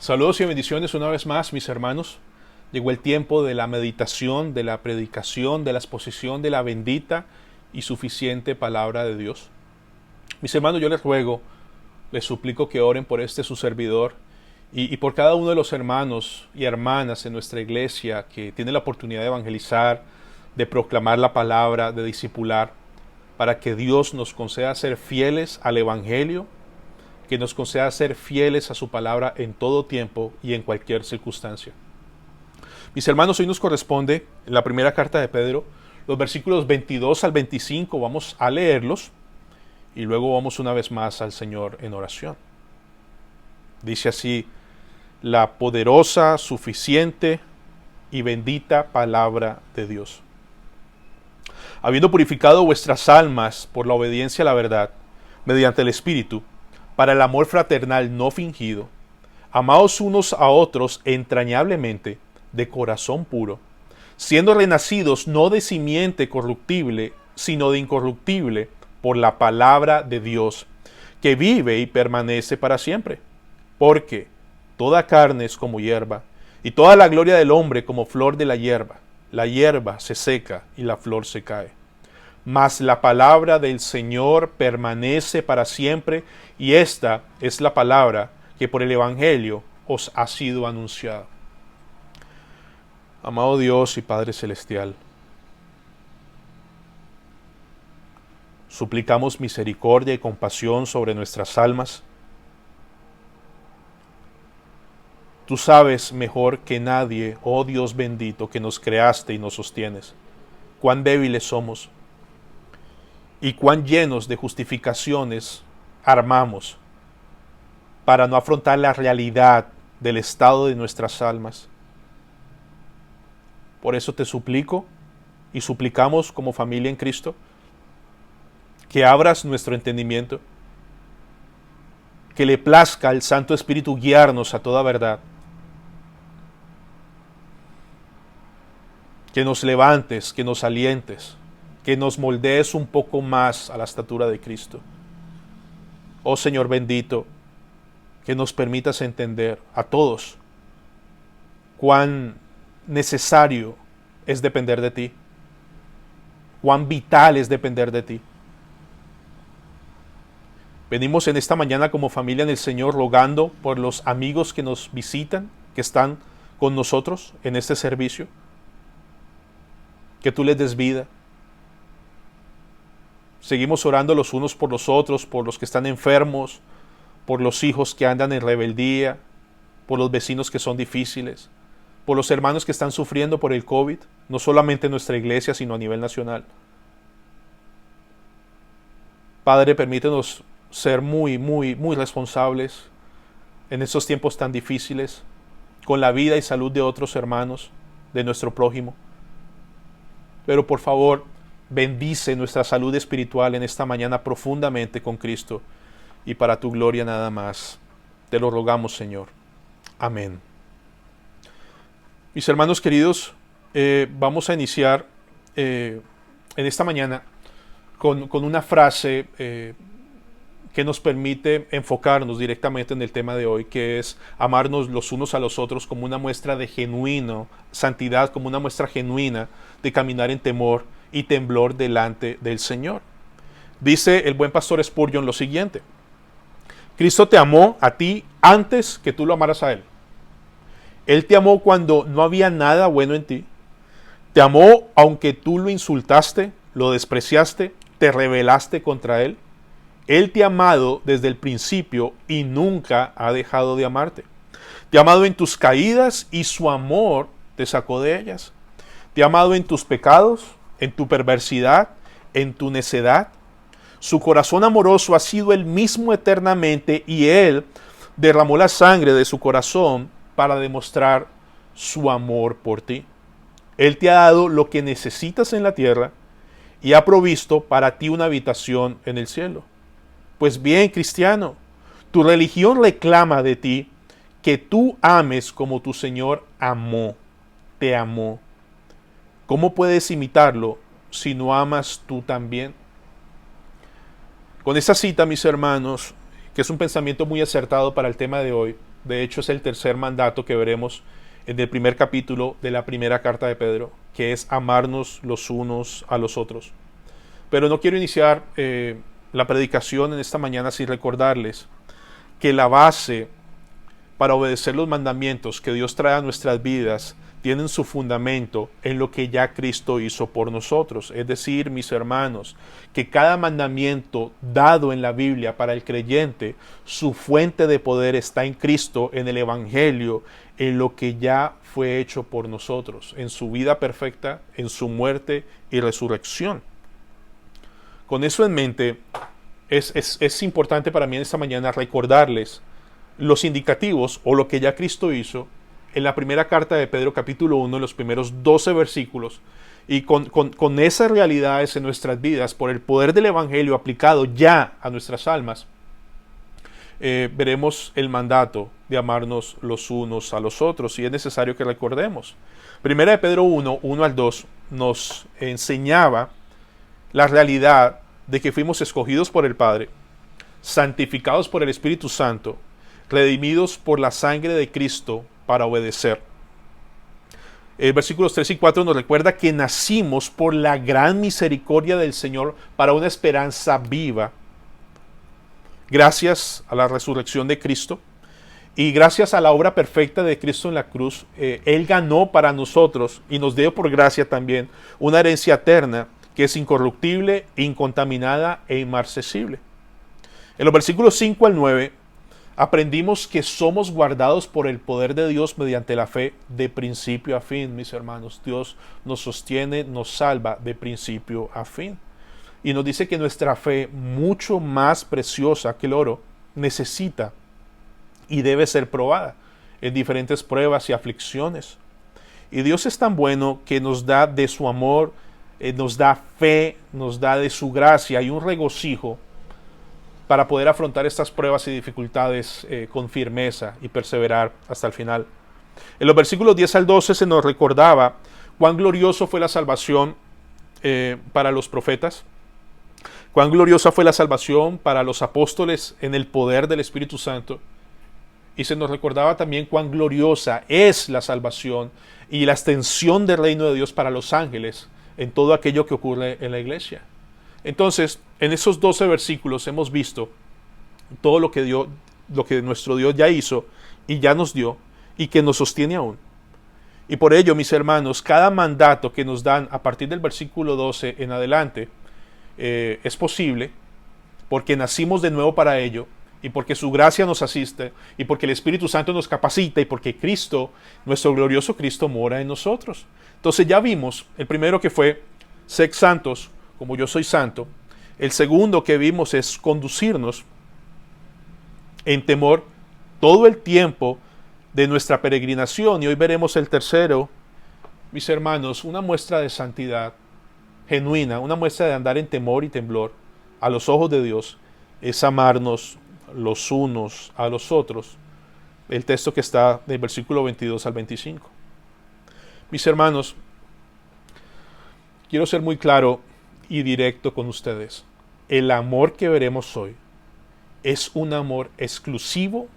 Saludos y bendiciones una vez más, mis hermanos. Llegó el tiempo de la meditación, de la predicación, de la exposición de la bendita y suficiente palabra de Dios. Mis hermanos, yo les ruego, les suplico que oren por este su servidor y por cada uno de los hermanos y hermanas en nuestra iglesia que tiene la oportunidad de evangelizar, de proclamar la palabra, de discipular, para que Dios nos conceda ser fieles al evangelio, que nos conceda ser fieles a su palabra en todo tiempo y en cualquier circunstancia. Mis hermanos, hoy nos corresponde en la primera carta de Pedro, los versículos 22 al 25, vamos a leerlos y luego vamos una vez más al Señor en oración. Dice así, la poderosa, suficiente y bendita palabra de Dios. Habiendo purificado vuestras almas por la obediencia a la verdad, mediante el Espíritu, para el amor fraternal no fingido, amaos unos a otros entrañablemente, de corazón puro, siendo renacidos no de simiente corruptible, sino de incorruptible, por la palabra de Dios, que vive y permanece para siempre. Porque toda carne es como hierba, y toda la gloria del hombre como flor de la hierba. La hierba se seca y la flor se cae. Mas la palabra del Señor permanece para siempre, y esta es la palabra que por el Evangelio os ha sido anunciada. Amado Dios y Padre Celestial, suplicamos misericordia y compasión sobre nuestras almas. Tú sabes mejor que nadie, oh Dios bendito, que nos creaste y nos sostienes, cuán débiles somos y cuán llenos de justificaciones armamos para no afrontar la realidad del estado de nuestras almas. Por eso te suplico y suplicamos como familia en Cristo que abras nuestro entendimiento, que le plazca al Santo Espíritu guiarnos a toda verdad, que nos levantes, que nos alientes, que nos moldees un poco más a la estatura de Cristo. Oh Señor bendito, que nos permitas entender a todos cuán necesario es depender de ti, cuán vital es depender de ti. Venimos en esta mañana como familia en el Señor rogando por los amigos que nos visitan, que están con nosotros en este servicio, que tú les des vida. Seguimos orando los unos por los otros, por los que están enfermos, por los hijos que andan en rebeldía, por los vecinos que son difíciles, por los hermanos que están sufriendo por el COVID, no solamente en nuestra iglesia, sino a nivel nacional. Padre, permítenos ser muy responsables en estos tiempos tan difíciles, con la vida y salud de otros hermanos, de nuestro prójimo. Pero por favor, bendice nuestra salud espiritual en esta mañana profundamente con Cristo y para tu gloria nada más. Te lo rogamos, Señor. Amén. Mis hermanos queridos, vamos a iniciar en esta mañana con una frase que nos permite enfocarnos directamente en el tema de hoy, que es amarnos los unos a los otros como una muestra de genuino santidad, como una muestra genuina de caminar en temor y temblor delante del Señor. Dice el buen pastor Spurgeon lo siguiente: Cristo te amó a ti antes que tú lo amaras a Él. Él te amó cuando no había nada bueno en ti. Te amó aunque tú lo insultaste, lo despreciaste, te rebelaste contra Él. Él te ha amado desde el principio y nunca ha dejado de amarte. Te ha amado en tus caídas y su amor te sacó de ellas. Te ha amado en tus pecados, en tu perversidad, en tu necedad. Su corazón amoroso ha sido el mismo eternamente y Él derramó la sangre de su corazón para demostrar su amor por ti. Él te ha dado lo que necesitas en la tierra y ha provisto para ti una habitación en el cielo. Pues bien, cristiano, tu religión reclama de ti que tú ames como tu Señor amó, te amó. ¿Cómo puedes imitarlo si no amas tú también? Con esta cita, mis hermanos, que es un pensamiento muy acertado para el tema de hoy, De hecho, es el tercer mandato que veremos en el primer capítulo de la primera carta de Pedro, que es amarnos los unos a los otros. Pero no quiero iniciar la predicación en esta mañana sin recordarles que la base para obedecer los mandamientos que Dios trae a nuestras vidas tienen su fundamento en lo que ya Cristo hizo por nosotros. Es decir, mis hermanos, que cada mandamiento dado en la Biblia para el creyente, su fuente de poder está en Cristo, en el Evangelio, en lo que ya fue hecho por nosotros, en su vida perfecta, en su muerte y resurrección. Con eso en mente, es importante para mí en esta mañana recordarles los indicativos o lo que ya Cristo hizo en la primera carta de Pedro capítulo 1, en los primeros 12 versículos, y con esas realidades en nuestras vidas, por el poder del Evangelio aplicado ya a nuestras almas, veremos el mandato de amarnos los unos a los otros, y es necesario que recordemos. Primera de Pedro 1, 1 al 2, nos enseñaba la realidad de que fuimos escogidos por el Padre, santificados por el Espíritu Santo, redimidos por la sangre de Cristo para obedecer. Versículos 3 y 4 nos recuerda que nacimos por la gran misericordia del Señor para una esperanza viva. Gracias a la resurrección de Cristo y gracias a la obra perfecta de Cristo en la cruz, Él ganó para nosotros y nos dio por gracia también una herencia eterna que es incorruptible, incontaminada e inmarcesible. En los versículos 5 al 9 aprendimos que somos guardados por el poder de Dios mediante la fe de principio a fin, mis hermanos. Dios nos sostiene, nos salva de principio a fin. Y nos dice que nuestra fe, mucho más preciosa que el oro, necesita y debe ser probada en diferentes pruebas y aflicciones. Y Dios es tan bueno que nos da de su amor, nos da fe, nos da de su gracia y un regocijo para poder afrontar estas pruebas y dificultades con firmeza y perseverar hasta el final. En los versículos 10 al 12 se nos recordaba cuán glorioso fue la salvación para los profetas, cuán gloriosa fue la salvación para los apóstoles en el poder del Espíritu Santo, y se nos recordaba también cuán gloriosa es la salvación y la extensión del reino de Dios para los ángeles en todo aquello que ocurre en la iglesia. Entonces, en esos 12 versículos hemos visto todo lo que nuestro Dios ya hizo y ya nos dio y que nos sostiene aún. Y por ello, mis hermanos, cada mandato que nos dan a partir del versículo 12 en adelante es posible porque nacimos de nuevo para ello y porque su gracia nos asiste y porque el Espíritu Santo nos capacita y porque Cristo, nuestro glorioso Cristo, mora en nosotros. Entonces ya vimos el primero que fue sed santos como yo soy santo. El segundo que vimos es conducirnos en temor todo el tiempo de nuestra peregrinación. Y hoy veremos el tercero, mis hermanos, una muestra de santidad genuina, una muestra de andar en temor y temblor a los ojos de Dios, es amarnos los unos a los otros. El texto que está del versículo 22 al 25. Mis hermanos, quiero ser muy claro y directo con ustedes. El amor que veremos hoy es un amor exclusivo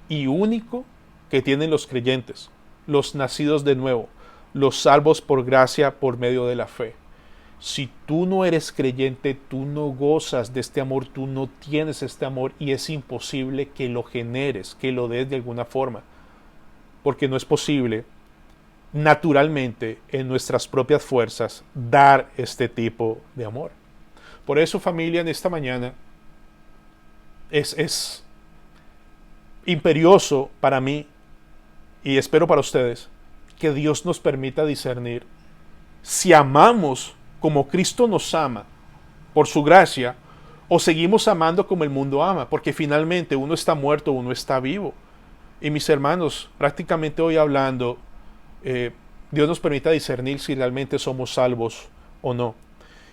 y único que tienen los creyentes, los nacidos de nuevo, los salvos por gracia por medio de la fe. Si tú no eres creyente, tú no gozas de este amor, tú no tienes este amor y es imposible que lo generes, que lo des de alguna forma, porque no es posible naturalmente en nuestras propias fuerzas dar este tipo de amor. Por eso, familia, en esta mañana es imperioso para mí y espero para ustedes que Dios nos permita discernir si amamos como Cristo nos ama por su gracia o seguimos amando como el mundo ama, porque finalmente uno está muerto, uno está vivo. Y mis hermanos, prácticamente hoy hablando, Dios nos permita discernir si realmente somos salvos o no.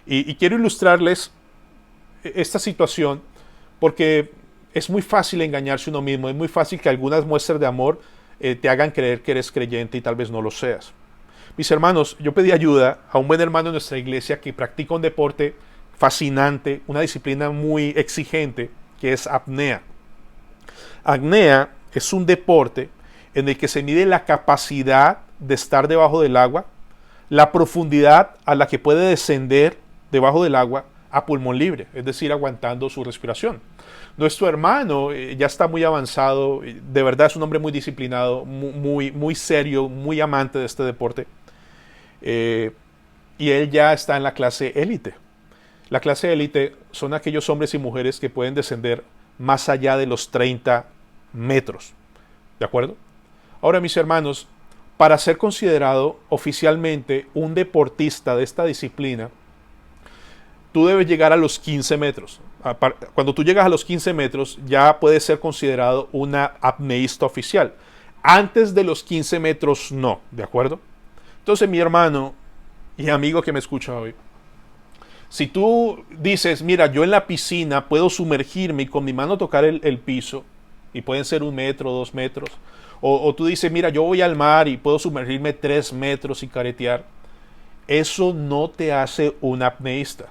Y quiero ilustrarles esta situación porque es muy fácil engañarse uno mismo, es muy fácil que algunas muestras de amor te hagan creer que eres creyente y tal vez no lo seas. Mis hermanos, yo pedí ayuda a un buen hermano de nuestra iglesia que practica un deporte fascinante, una disciplina muy exigente, que es apnea. Apnea es un deporte en el que se mide la capacidad de estar debajo del agua, la profundidad a la que puede descender debajo del agua a pulmón libre, es decir, aguantando su respiración. Nuestro hermano ya está muy avanzado, de verdad es un hombre muy disciplinado, muy serio, muy amante de este deporte, y él ya está en la clase élite. La clase élite son aquellos hombres y mujeres que pueden descender más allá de los 30 metros, ¿de acuerdo? Ahora, mis hermanos, para ser considerado oficialmente un deportista de esta disciplina, tú debes llegar a los 15 metros. Cuando tú llegas a los 15 metros, ya puedes ser considerado una apneísta oficial. Antes de los 15 metros, no, ¿de acuerdo? Entonces, mi hermano y amigo que me escucha hoy, si tú dices, mira, yo en la piscina puedo sumergirme y con mi mano tocar el piso, y pueden ser 1 metro, 2 metros, o tú dices, mira, yo voy al mar y puedo sumergirme 3 metros y caretear, eso no te hace un apneísta.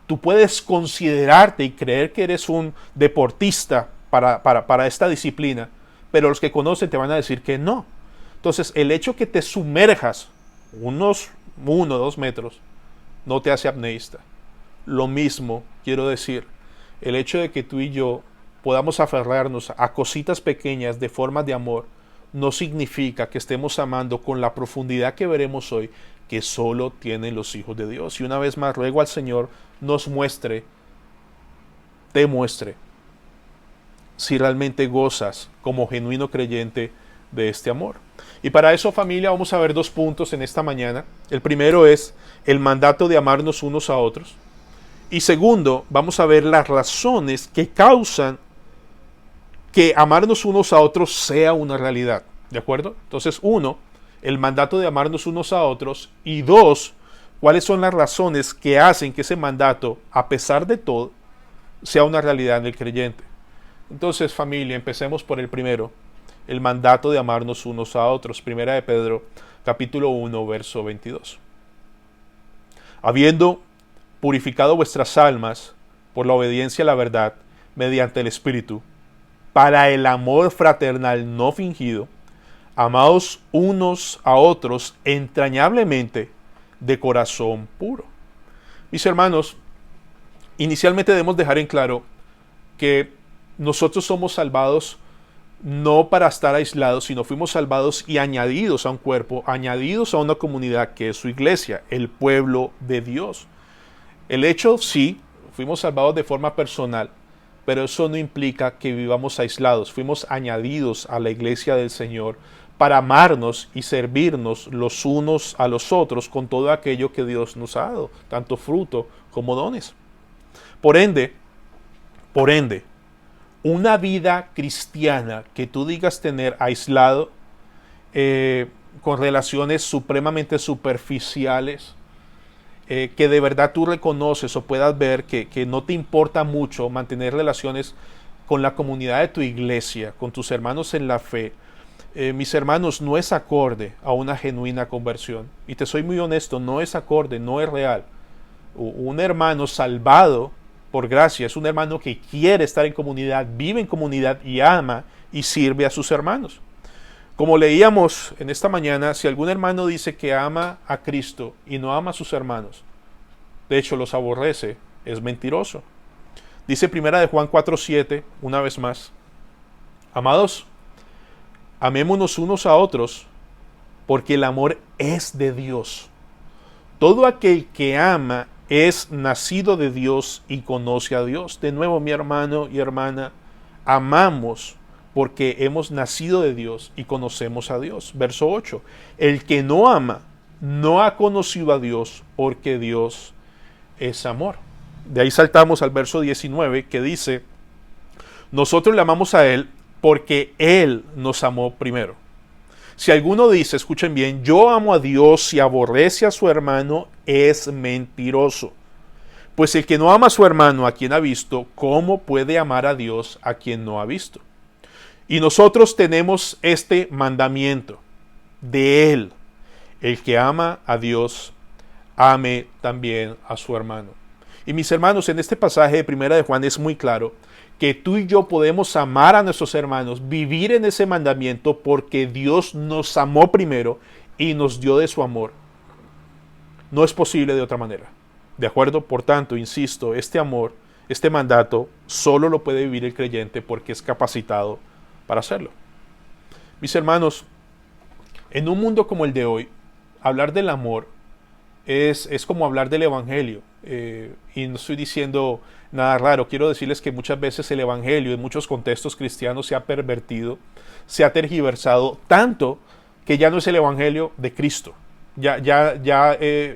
Tú puedes considerarte y creer que eres un deportista para esta disciplina, pero los que conocen te van a decir que no. Entonces, el hecho que te sumerjas unos 1 o 2 metros no te hace apneísta. Lo mismo quiero decir, el hecho de que tú y yo podamos aferrarnos a cositas pequeñas de formas de amor no significa que estemos amando con la profundidad que veremos hoy, que solo tienen los hijos de Dios. Y una vez más ruego al Señor nos muestre, te muestre, si realmente gozas como genuino creyente de este amor. Y para eso, familia, vamos a ver 2 puntos en esta mañana. El primero es el mandato de amarnos unos a otros. Y segundo, vamos a ver las razones que causan que amarnos unos a otros sea una realidad. ¿De acuerdo? Entonces, 1, el mandato de amarnos unos a otros. Y 2, cuáles son las razones que hacen que ese mandato, a pesar de todo, sea una realidad en el creyente. Entonces, familia, empecemos por el primero, el mandato de amarnos unos a otros. Primera de Pedro, capítulo 1, verso 22. Habiendo purificado vuestras almas por la obediencia a la verdad, mediante el Espíritu, para el amor fraternal no fingido, amaos unos a otros entrañablemente de corazón puro. Mis hermanos, inicialmente debemos dejar en claro que nosotros somos salvados no para estar aislados, sino fuimos salvados y añadidos a un cuerpo, añadidos a una comunidad que es su iglesia, el pueblo de Dios. El hecho, sí, fuimos salvados de forma personal, pero eso no implica que vivamos aislados. Fuimos añadidos a la iglesia del Señor para amarnos y servirnos los unos a los otros con todo aquello que Dios nos ha dado, tanto fruto como dones. Por ende, una vida cristiana que tú digas tener aislado, con relaciones supremamente superficiales, que de verdad tú reconoces o puedas ver que no te importa mucho mantener relaciones con la comunidad de tu iglesia, con tus hermanos en la fe, mis hermanos, no es acorde a una genuina conversión. Y te soy muy honesto, no es acorde, no es real. Un hermano salvado por gracia es un hermano que quiere estar en comunidad, vive en comunidad y ama y sirve a sus hermanos. Como leíamos en esta mañana, si algún hermano dice que ama a Cristo y no ama a sus hermanos, de hecho los aborrece, es mentiroso. Dice primera de Juan 4:7, una vez más, amados, amémonos unos a otros, porque el amor es de Dios. Todo aquel que ama es nacido de Dios y conoce a Dios. De nuevo, mi hermano y hermana, amamos porque hemos nacido de Dios y conocemos a Dios. Verso 8. El que no ama no ha conocido a Dios, porque Dios es amor. De ahí saltamos al verso 19, que dice, nosotros le amamos a Él porque Él nos amó primero. Si alguno dice, escuchen bien, yo amo a Dios y aborrece a su hermano, es mentiroso. Pues el que no ama a su hermano a quien ha visto, ¿cómo puede amar a Dios a quien no ha visto? Y nosotros tenemos este mandamiento de Él. El que ama a Dios, ame también a su hermano. Y mis hermanos, en este pasaje de Primera de Juan es muy claro que tú y yo podemos amar a nuestros hermanos, vivir en ese mandamiento porque Dios nos amó primero y nos dio de su amor. No es posible de otra manera. ¿De acuerdo? Por tanto, insisto, este amor, este mandato, solo lo puede vivir el creyente porque es capacitado para hacerlo. Mis hermanos, en un mundo como el de hoy, hablar del amor es como hablar del evangelio. Y no estoy diciendo nada raro. Quiero decirles que muchas veces el evangelio en muchos contextos cristianos se ha pervertido, se ha tergiversado tanto que ya no es el evangelio de Cristo. Ya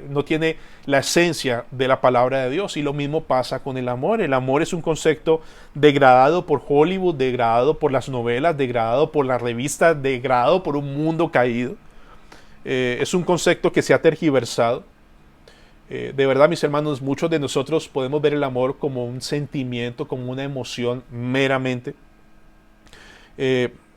no tiene la esencia de la palabra de Dios. Y lo mismo pasa con el amor. El amor es un concepto degradado por Hollywood, degradado por las novelas, degradado por las revistas, degradado por un mundo caído. Es un concepto que se ha tergiversado. De verdad, mis hermanos, muchos de nosotros podemos ver el amor como un sentimiento, como una emoción meramente.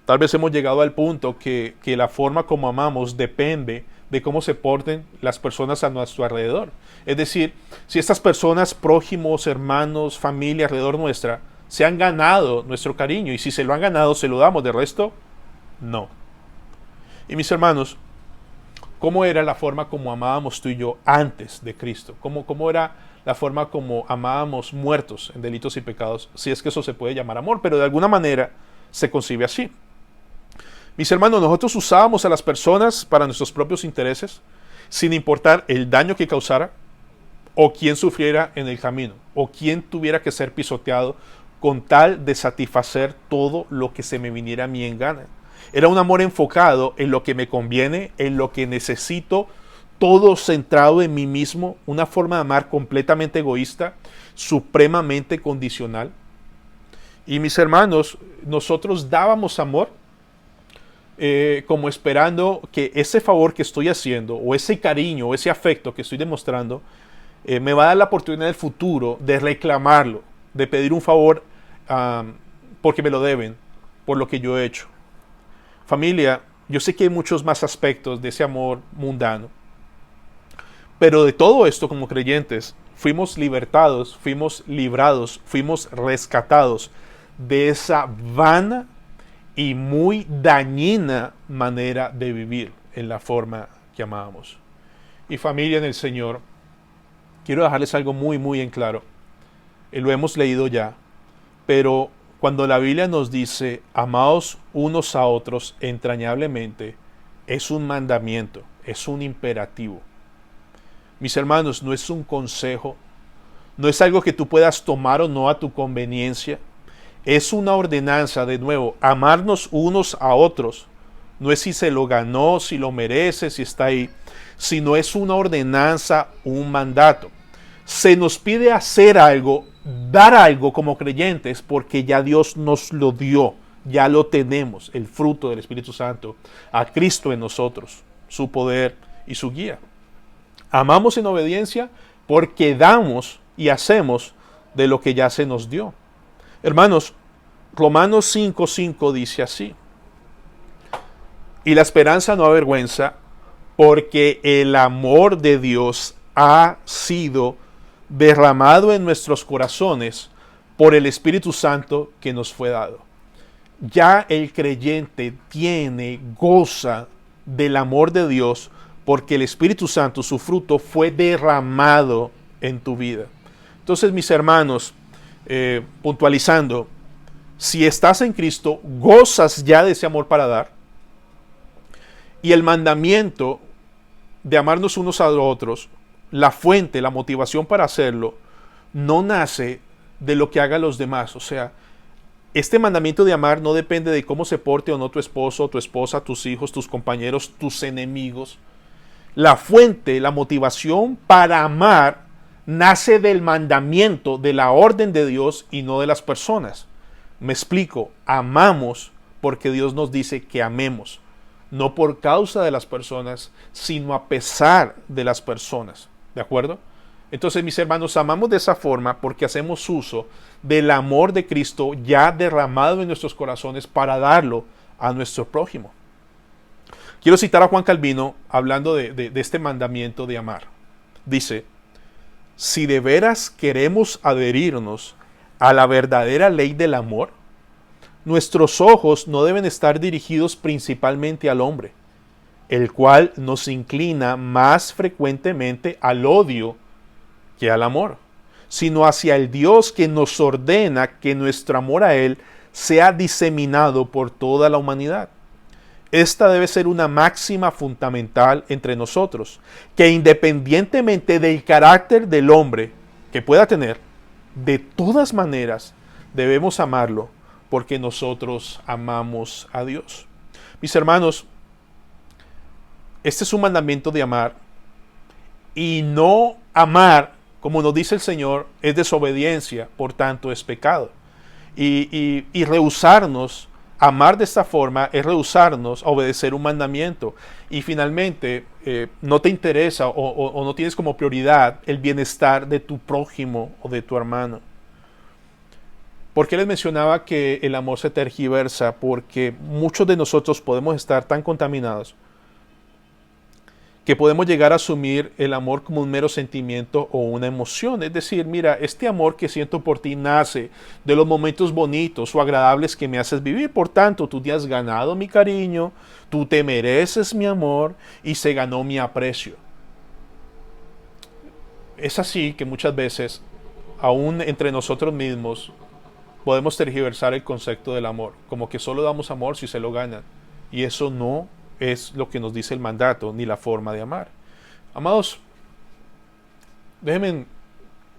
Tal vez hemos llegado al punto que la forma como amamos depende de cómo se porten las personas a nuestro alrededor. Es decir, si estas personas, prójimos, hermanos, familia alrededor nuestra, se han ganado nuestro cariño, y si se lo han ganado, se lo damos, de resto, no. Y mis hermanos, ¿cómo era la forma como amábamos tú y yo antes de Cristo? ¿Cómo era la forma como amábamos muertos en delitos y pecados? Si es que eso se puede llamar amor, pero de alguna manera se concibe así. Mis hermanos, nosotros usábamos a las personas para nuestros propios intereses, sin importar el daño que causara, o quién sufriera en el camino, o quién tuviera que ser pisoteado, con tal de satisfacer todo lo que se me viniera a mí en gana. Era un amor enfocado en lo que me conviene, en lo que necesito, todo centrado en mí mismo, una forma de amar completamente egoísta, supremamente condicional. Y mis hermanos, nosotros dábamos amor como esperando que ese favor que estoy haciendo, o ese cariño, o ese afecto que estoy demostrando, me va a dar la oportunidad en el futuro de reclamarlo, de pedir un favor porque me lo deben, por lo que yo he hecho. Familia, yo sé que hay muchos más aspectos de ese amor mundano, pero de todo esto como creyentes fuimos libertados, fuimos librados, fuimos rescatados de esa vana y muy dañina manera de vivir en la forma que amábamos. Y familia en el Señor, quiero dejarles algo muy en claro. Lo hemos leído ya, pero cuando la Biblia nos dice, amaos unos a otros entrañablemente, es un mandamiento, es un imperativo. Mis hermanos, no es un consejo, no es algo que tú puedas tomar o no a tu conveniencia. Es una ordenanza, de nuevo, amarnos unos a otros. No es si se lo ganó, si lo merece, si está ahí, sino es una ordenanza, un mandato. Se nos pide hacer algo, dar algo como creyentes, porque ya Dios nos lo dio, ya lo tenemos, el fruto del Espíritu Santo, a Cristo en nosotros, su poder y su guía. Amamos en obediencia porque damos y hacemos de lo que ya se nos dio. Hermanos, Romanos 5:5 dice así: y la esperanza no avergüenza, porque el amor de Dios ha sido derramado en nuestros corazones por el Espíritu Santo que nos fue dado. Ya el creyente goza del amor de Dios, porque el Espíritu Santo, su fruto, fue derramado en tu vida. Entonces, mis hermanos, puntualizando, si estás en Cristo, gozas ya de ese amor para dar. Y el mandamiento de amarnos unos a otros, la fuente, la motivación para hacerlo, no nace de lo que hagan los demás. O sea, este mandamiento de amar no depende de cómo se porte o no tu esposo, tu esposa, tus hijos, tus compañeros, tus enemigos. La fuente, la motivación para amar nace del mandamiento, de la orden de Dios y no de las personas. Me explico, amamos porque Dios nos dice que amemos, no por causa de las personas, sino a pesar de las personas. ¿De acuerdo? Entonces, mis hermanos, amamos de esa forma porque hacemos uso del amor de Cristo ya derramado en nuestros corazones para darlo a nuestro prójimo. Quiero citar a Juan Calvino hablando de este mandamiento de amar. Dice: si de veras queremos adherirnos a la verdadera ley del amor, nuestros ojos no deben estar dirigidos principalmente al hombre, el cual nos inclina más frecuentemente al odio que al amor, sino hacia el Dios que nos ordena que nuestro amor a Él sea diseminado por toda la humanidad. Esta debe ser una máxima fundamental entre nosotros, que independientemente del carácter del hombre que pueda tener, de todas maneras debemos amarlo porque nosotros amamos a Dios. Mis hermanos, este es un mandamiento de amar, y no amar, como nos dice el Señor, es desobediencia, por tanto es pecado. Y rehusarnos amar de esta forma es rehusarnos a obedecer un mandamiento. Y finalmente, no te interesa o no tienes como prioridad el bienestar de tu prójimo o de tu hermano. ¿Por qué les mencionaba que el amor se tergiversa? Porque muchos de nosotros podemos estar tan contaminados que podemos llegar a asumir el amor como un mero sentimiento o una emoción. Es decir, mira, este amor que siento por ti nace de los momentos bonitos o agradables que me haces vivir. Por tanto, tú te has ganado mi cariño, tú te mereces mi amor y se ganó mi aprecio. Es así que muchas veces, aún entre nosotros mismos, podemos tergiversar el concepto del amor, como que solo damos amor si se lo ganan. Y eso no es lo que nos dice el mandato, ni la forma de amar. Amados, déjenme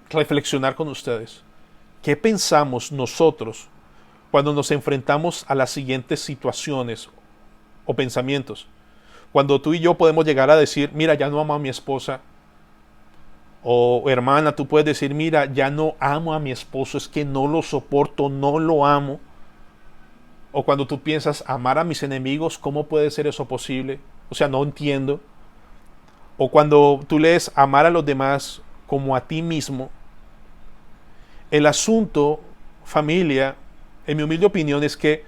reflexionar con ustedes. ¿Qué pensamos nosotros cuando nos enfrentamos a las siguientes situaciones o pensamientos? Cuando tú y yo podemos llegar a decir, mira, ya no amo a mi esposa. O hermana, tú puedes decir, mira, ya no amo a mi esposo, es que no lo soporto, no lo amo. O cuando tú piensas, amar a mis enemigos, ¿cómo puede ser eso posible? O sea, no entiendo. O cuando tú lees amar a los demás como a ti mismo. El asunto, familia, en mi humilde opinión, es que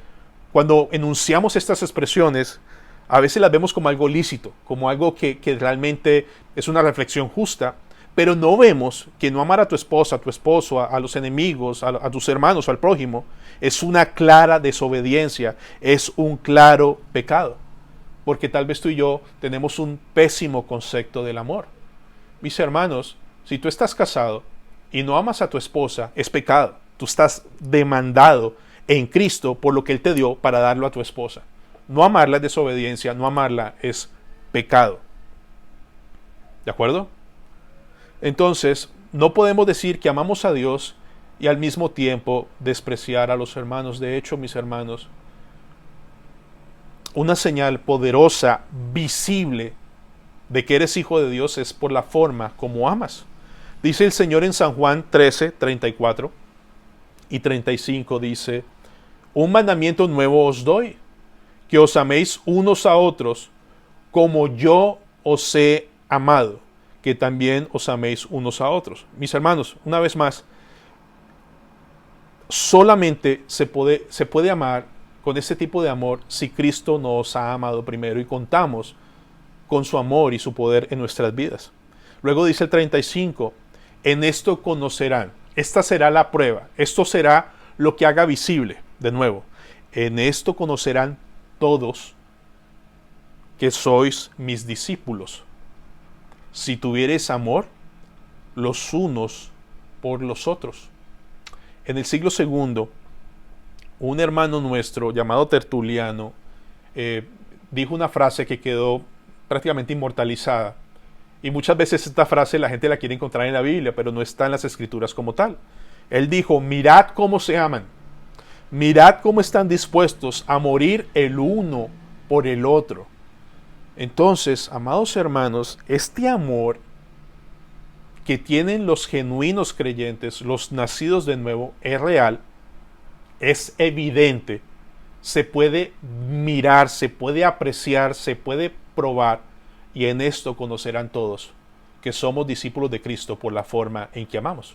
cuando enunciamos estas expresiones, a veces las vemos como algo lícito, como algo que realmente es una reflexión justa, pero no vemos que no amar a tu esposa, a tu esposo, a los enemigos, a tus hermanos o al prójimo, es una clara desobediencia, es un claro pecado. Porque tal vez tú y yo tenemos un pésimo concepto del amor. Mis hermanos, si tú estás casado y no amas a tu esposa, es pecado. Tú estás demandado en Cristo por lo que Él te dio para darlo a tu esposa. No amarla es desobediencia, no amarla es pecado. ¿De acuerdo? Entonces, no podemos decir que amamos a Dios y al mismo tiempo despreciar a los hermanos. De hecho, mis hermanos, una señal poderosa, visible, de que eres hijo de Dios es por la forma como amas. Dice el Señor en San Juan 13, 34 y 35, dice, un mandamiento nuevo os doy, que os améis unos a otros, como yo os he amado, que también os améis unos a otros. Mis hermanos, una vez más, solamente se puede amar con este tipo de amor si Cristo nos ha amado primero y contamos con su amor y su poder en nuestras vidas. Luego dice el 35, en esto conocerán, esta será la prueba, esto será lo que haga visible, de nuevo, en esto conocerán todos que sois mis discípulos, si tuviereis amor los unos por los otros. En el siglo II, un hermano nuestro llamado Tertuliano dijo una frase que quedó prácticamente inmortalizada. Y muchas veces esta frase la gente la quiere encontrar en la Biblia, pero no está en las Escrituras como tal. Él dijo, mirad cómo se aman, mirad cómo están dispuestos a morir el uno por el otro. Entonces, amados hermanos, este amor que tienen los genuinos creyentes, los nacidos de nuevo, es real, es evidente, se puede mirar, se puede apreciar, se puede probar, y en esto conocerán todos que somos discípulos de Cristo por la forma en que amamos.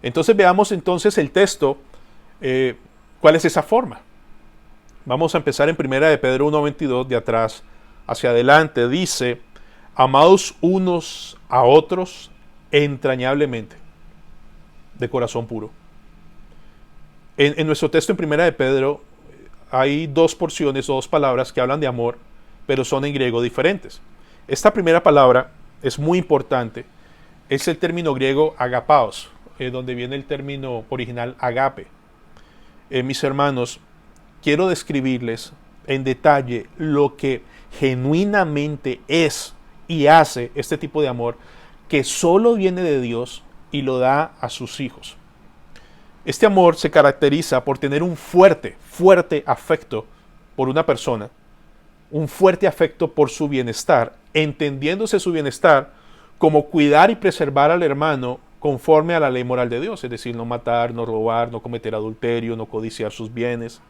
Entonces veamos entonces el texto, ¿cuál es esa forma? Vamos a empezar en 1 de Pedro 1:22, de atrás hacia adelante. Dice, amaos unos a otros entrañablemente, de corazón puro, En nuestro texto en Primera de Pedro hay dos porciones o dos palabras que hablan de amor, pero son en griego diferentes. Esta primera palabra es muy importante. Es el término griego agapaos, donde viene el término original agape. Mis hermanos, quiero describirles en detalle lo que genuinamente es y hace este tipo de amor que solo viene de Dios y lo da a sus hijos. Este amor se caracteriza por tener un fuerte afecto por una persona, un fuerte afecto por su bienestar, entendiéndose su bienestar como cuidar y preservar al hermano conforme a la ley moral de Dios, es decir, no matar, no robar, no cometer adulterio, no codiciar sus bienes.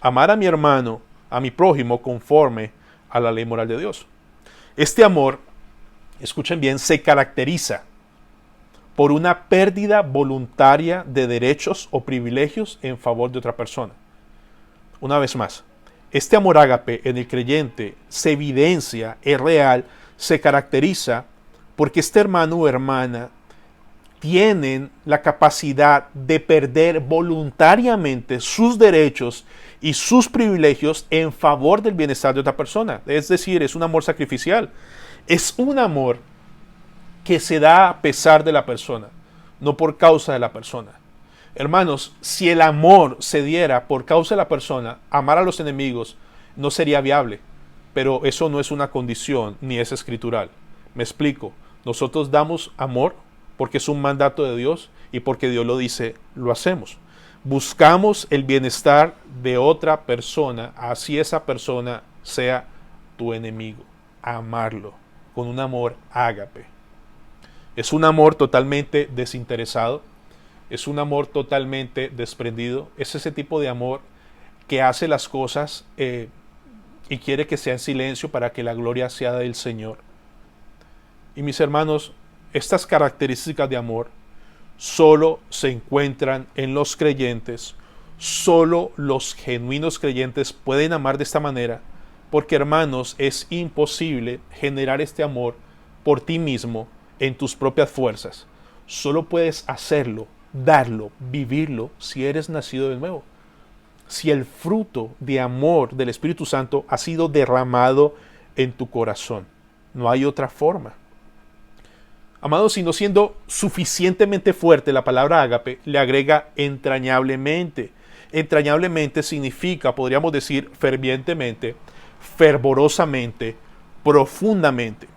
Amar a mi hermano, a mi prójimo, conforme a la ley moral de Dios. Este amor, escuchen bien, se caracteriza por una pérdida voluntaria de derechos o privilegios en favor de otra persona. Una vez más, este amor ágape en el creyente se evidencia, es real, se caracteriza porque este hermano o hermana tienen la capacidad de perder voluntariamente sus derechos y sus privilegios en favor del bienestar de otra persona. Es decir, es un amor sacrificial. Es un amor que se da a pesar de la persona, no por causa de la persona. Hermanos, si el amor se diera por causa de la persona, amar a los enemigos no sería viable. Pero eso no es una condición ni es escritural. Me explico. Nosotros damos amor porque es un mandato de Dios y porque Dios lo dice, lo hacemos. Buscamos el bienestar de otra persona, así esa persona sea tu enemigo. Amarlo con un amor ágape. Es un amor totalmente desinteresado, es un amor totalmente desprendido, es ese tipo de amor que hace las cosas y quiere que sea en silencio para que la gloria sea del Señor. Y mis hermanos, estas características de amor solo se encuentran en los creyentes, solo los genuinos creyentes pueden amar de esta manera, porque hermanos, es imposible generar este amor por ti mismo en tus propias fuerzas. Solo puedes hacerlo, darlo, vivirlo si eres nacido de nuevo. Si el fruto de amor del Espíritu Santo ha sido derramado en tu corazón. No hay otra forma. Amados, sino siendo suficientemente fuerte la palabra ágape, le agrega entrañablemente. Entrañablemente significa, podríamos decir, fervientemente, fervorosamente, profundamente.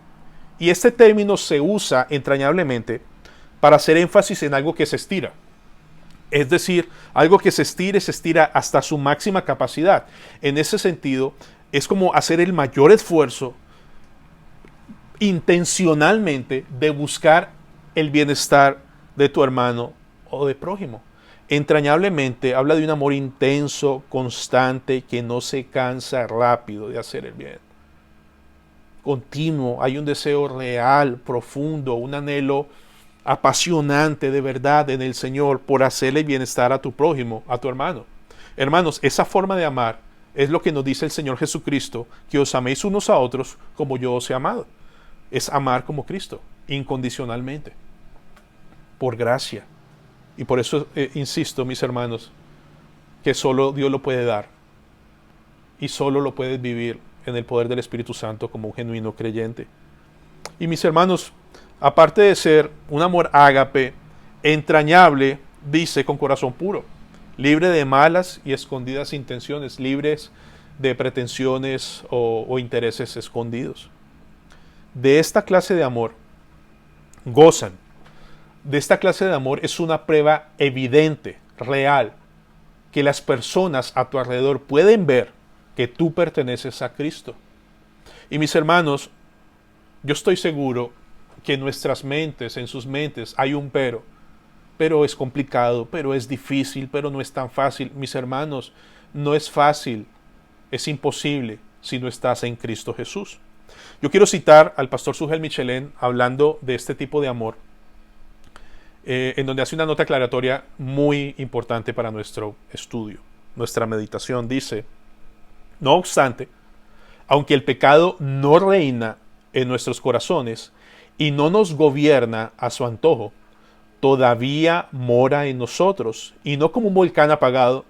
Y este término se usa entrañablemente para hacer énfasis en algo que se estira. Es decir, algo que se estira hasta su máxima capacidad. En ese sentido, es como hacer el mayor esfuerzo intencionalmente de buscar el bienestar de tu hermano o de prójimo. Entrañablemente habla de un amor intenso, constante, que no se cansa rápido de hacer el bien. Continuo, hay un deseo real, profundo, un anhelo apasionante de verdad en el Señor por hacerle bienestar a tu prójimo, a tu hermano. Hermanos, esa forma de amar es lo que nos dice el Señor Jesucristo, que os améis unos a otros como yo os he amado. Es amar como Cristo, incondicionalmente, por gracia. Y por eso insisto, mis hermanos, que solo Dios lo puede dar y solo lo puedes vivir en el poder del Espíritu Santo como un genuino creyente. Y mis hermanos, aparte de ser un amor ágape, entrañable, dice con corazón puro, libre de malas y escondidas intenciones, libres de pretensiones o intereses escondidos. De esta clase de amor gozan. De esta clase de amor es una prueba evidente, real, que las personas a tu alrededor pueden ver que tú perteneces a Cristo. Y mis hermanos, yo estoy seguro que en nuestras mentes, en sus mentes, hay un pero es complicado, pero es difícil, pero no es tan fácil. Mis hermanos, no es fácil, es imposible si no estás en Cristo Jesús. Yo quiero citar al pastor Sugel Michelén hablando de este tipo de amor, en donde hace una nota aclaratoria muy importante para nuestro estudio, nuestra meditación. Dice, no obstante, aunque el pecado no reina en nuestros corazones y no nos gobierna a su antojo, todavía mora en nosotros, y no como un volcán apagado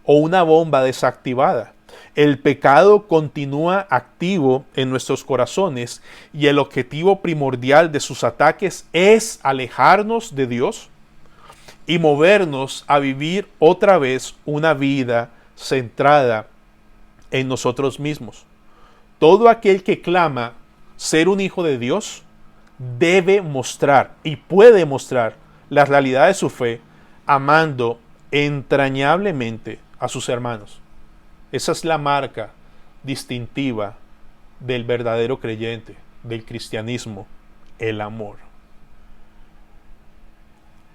o una bomba desactivada. El pecado continúa activo en nuestros corazones y el objetivo primordial de sus ataques es alejarnos de Dios y movernos a vivir otra vez una vida centrada en nosotros mismos. Todo aquel que clama ser un hijo de Dios debe mostrar y puede mostrar la realidad de su fe amando entrañablemente a sus hermanos. Esa es la marca distintiva del verdadero creyente, del cristianismo, el amor.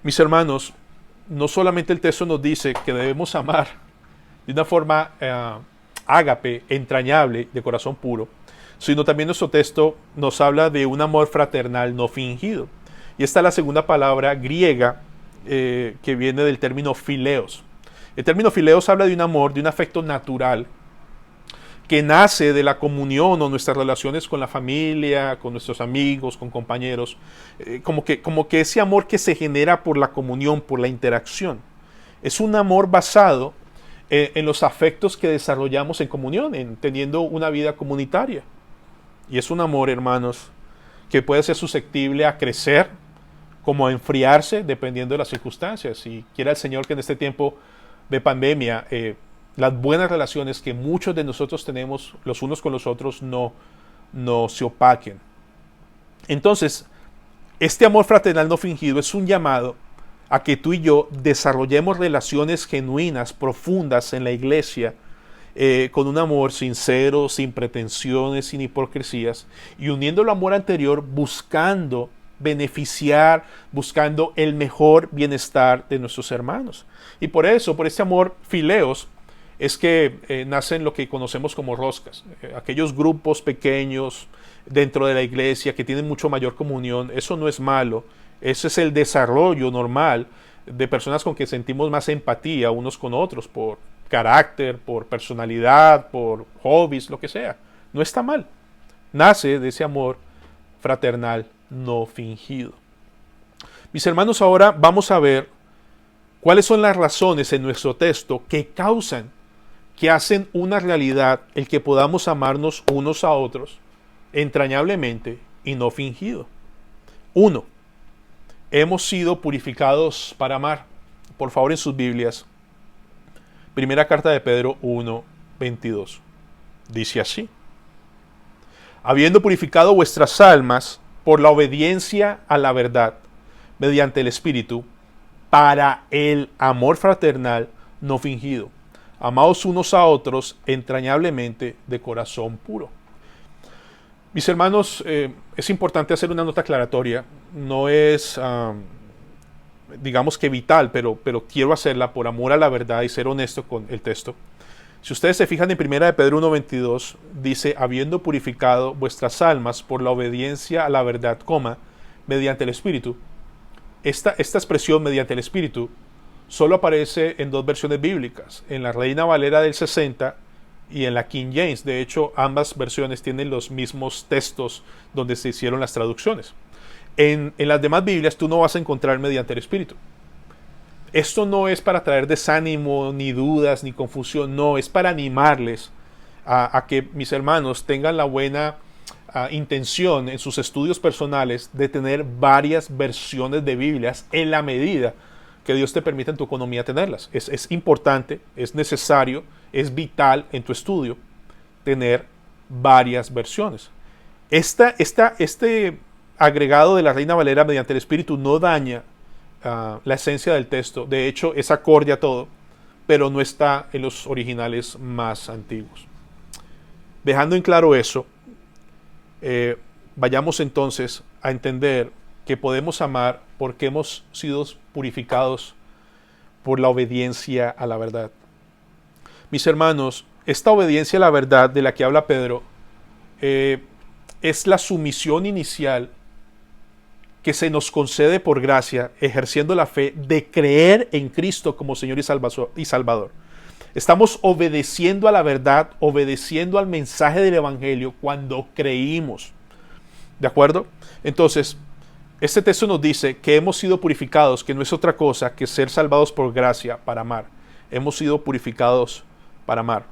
Mis hermanos, no solamente el texto nos dice que debemos amar de una forma ágape, entrañable, de corazón puro, sino también nuestro texto nos habla de un amor fraternal no fingido. Y esta es la segunda palabra griega que viene del término phileos. El término phileos habla de un amor, de un afecto natural que nace de la comunión o nuestras relaciones con la familia, con nuestros amigos, con compañeros, como que ese amor que se genera por la comunión, por la interacción. Es un amor basado en los afectos que desarrollamos en comunión, en teniendo una vida comunitaria. Y es un amor, hermanos, que puede ser susceptible a crecer como a enfriarse dependiendo de las circunstancias. Y quiera el Señor que en este tiempo de pandemia las buenas relaciones que muchos de nosotros tenemos los unos con los otros no se opaquen. Entonces, este amor fraternal no fingido es un llamado a que tú y yo desarrollemos relaciones genuinas, profundas en la iglesia, con un amor sincero, sin pretensiones, sin hipocresías, y uniendo el amor anterior buscando beneficiar, buscando el mejor bienestar de nuestros hermanos. Y por eso, por este amor phileos, es que nacen lo que conocemos como roscas. Aquellos grupos pequeños dentro de la iglesia que tienen mucho mayor comunión, eso no es malo. Ese es el desarrollo normal de personas con que sentimos más empatía unos con otros, por carácter, por personalidad, por hobbies, lo que sea. No está mal. Nace de ese amor fraternal no fingido. Mis hermanos, ahora vamos a ver cuáles son las razones en nuestro texto que causan, que hacen una realidad el que podamos amarnos unos a otros entrañablemente y no fingido. 1. Hemos sido purificados para amar. Por favor, en sus Biblias, primera carta de Pedro 1:22. Dice así: habiendo purificado vuestras almas por la obediencia a la verdad, mediante el Espíritu, para el amor fraternal no fingido. Amaos unos a otros entrañablemente de corazón puro. Mis hermanos, es importante hacer una nota aclaratoria. No es, digamos que vital, pero quiero hacerla por amor a la verdad y ser honesto con el texto. Si ustedes se fijan en 1 de Pedro 1:22, dice, habiendo purificado vuestras almas por la obediencia a la verdad, mediante el Espíritu. Esta expresión, mediante el Espíritu, solo aparece en dos versiones bíblicas, en la Reina Valera del 60 y en la King James. De hecho, ambas versiones tienen los mismos textos donde se hicieron las traducciones. En las demás Biblias tú no vas a encontrar mediante el Espíritu. Esto no es para traer desánimo, ni dudas, ni confusión. No, es para animarles a que mis hermanos tengan la buena intención en sus estudios personales de tener varias versiones de Biblias en la medida que Dios te permita en tu economía tenerlas. Es importante, es necesario, es vital en tu estudio tener varias versiones. Este agregado de la Reina Valera mediante el Espíritu no daña la esencia del texto. De hecho, es acorde a todo, pero no está en los originales más antiguos. Dejando en claro eso, vayamos entonces a entender que podemos amar porque hemos sido purificados por la obediencia a la verdad. Mis hermanos, esta obediencia a la verdad de la que habla Pedro es la sumisión inicial que se nos concede por gracia, ejerciendo la fe de creer en Cristo como Señor y Salvador. Estamos obedeciendo a la verdad, obedeciendo al mensaje del Evangelio cuando creímos. ¿De acuerdo? Entonces, Este texto nos dice que hemos sido purificados, que no es otra cosa que ser salvados por gracia para amar. Hemos sido purificados para amar.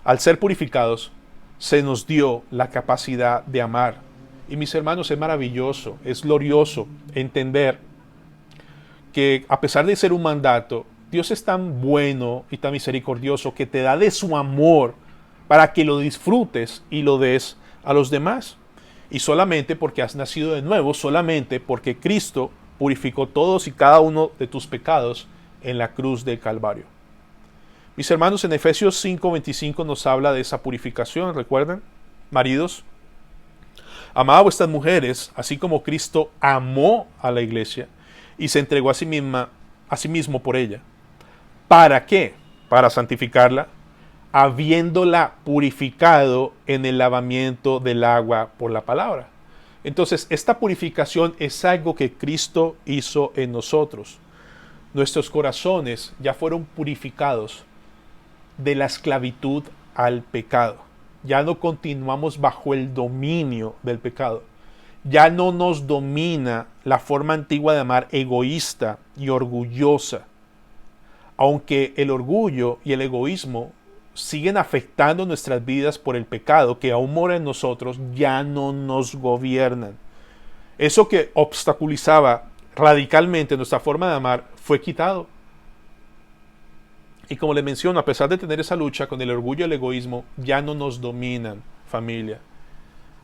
Al ser purificados, se nos dio la capacidad de amar. Y mis hermanos, es maravilloso, es glorioso entender que a pesar de ser un mandato, Dios es tan bueno y tan misericordioso que te da de su amor para que lo disfrutes y lo des a los demás. Y solamente porque has nacido de nuevo, solamente porque Cristo purificó todos y cada uno de tus pecados en la cruz del Calvario. Mis hermanos, en Efesios 5:25 nos habla de esa purificación, ¿recuerdan? Maridos, amad a vuestras mujeres, así como Cristo amó a la iglesia y se entregó a sí mismo por ella. ¿Para qué? Para santificarla, habiéndola purificado en el lavamiento del agua por la palabra. Entonces, esta purificación es algo que Cristo hizo en nosotros. Nuestros corazones ya fueron purificados de la esclavitud al pecado. Ya no continuamos bajo el dominio del pecado. Ya no nos domina la forma antigua de amar egoísta y orgullosa. Aunque el orgullo y el egoísmo siguen afectando nuestras vidas por el pecado que aún mora en nosotros, ya no nos gobiernan. Eso que obstaculizaba radicalmente nuestra forma de amar fue quitado. Y como les menciono, a pesar de tener esa lucha con el orgullo y el egoísmo, ya no nos dominan, familia.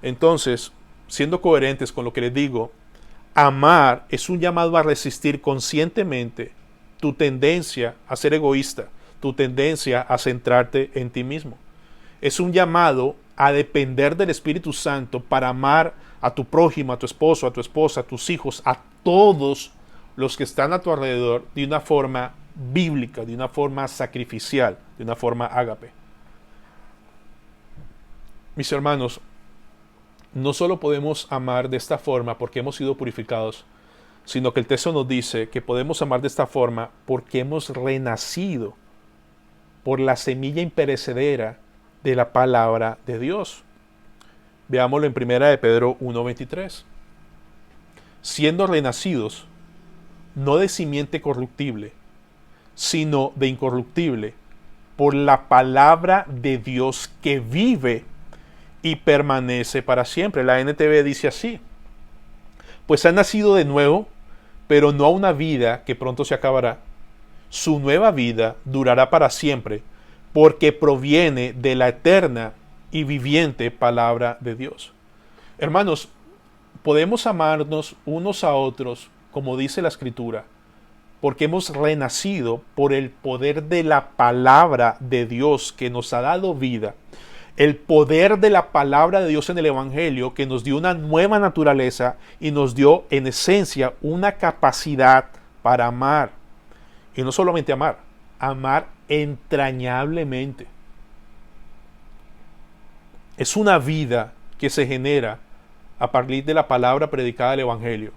Entonces, siendo coherentes con lo que les digo, amar es un llamado a resistir conscientemente tu tendencia a ser egoísta, tu tendencia a centrarte en ti mismo. Es un llamado a depender del Espíritu Santo para amar a tu prójimo, a tu esposo, a tu esposa, a tus hijos, a todos los que están a tu alrededor de una forma bíblica, de una forma sacrificial, de una forma ágape. Mis hermanos, no solo podemos amar de esta forma porque hemos sido purificados, sino que el texto nos dice que podemos amar de esta forma porque hemos renacido por la semilla imperecedera de la palabra de Dios. Veámoslo en 1 de Pedro 1:23. Siendo renacidos, no de simiente corruptible, sino de incorruptible, por la palabra de Dios que vive y permanece para siempre. La NTV dice así: pues han nacido de nuevo, pero no a una vida que pronto se acabará. Su nueva vida durará para siempre, porque proviene de la eterna y viviente palabra de Dios. Hermanos, podemos amarnos unos a otros, como dice la Escritura, porque hemos renacido por el poder de la palabra de Dios que nos ha dado vida. El poder de la palabra de Dios en el Evangelio que nos dio una nueva naturaleza y nos dio en esencia una capacidad para amar. Y no solamente amar, amar entrañablemente. Es una vida que se genera a partir de la palabra predicada del Evangelio.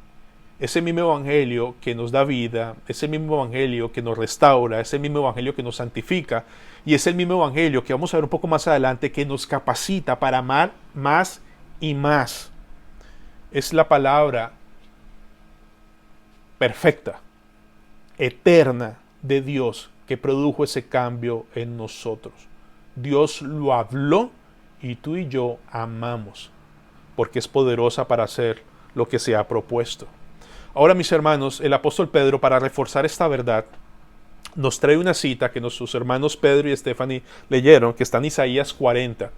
Ese mismo Evangelio que nos da vida, ese mismo Evangelio que nos restaura, ese mismo Evangelio que nos santifica, y es el mismo Evangelio que vamos a ver un poco más adelante que nos capacita para amar más y más. Es la palabra perfecta, eterna de Dios que produjo ese cambio en nosotros. Dios lo habló y tú y yo amamos porque es poderosa para hacer lo que se ha propuesto. Ahora, mis hermanos, el apóstol Pedro, para reforzar esta verdad, nos trae una cita que nuestros hermanos Pedro y Stephanie leyeron, que está en Isaías 40.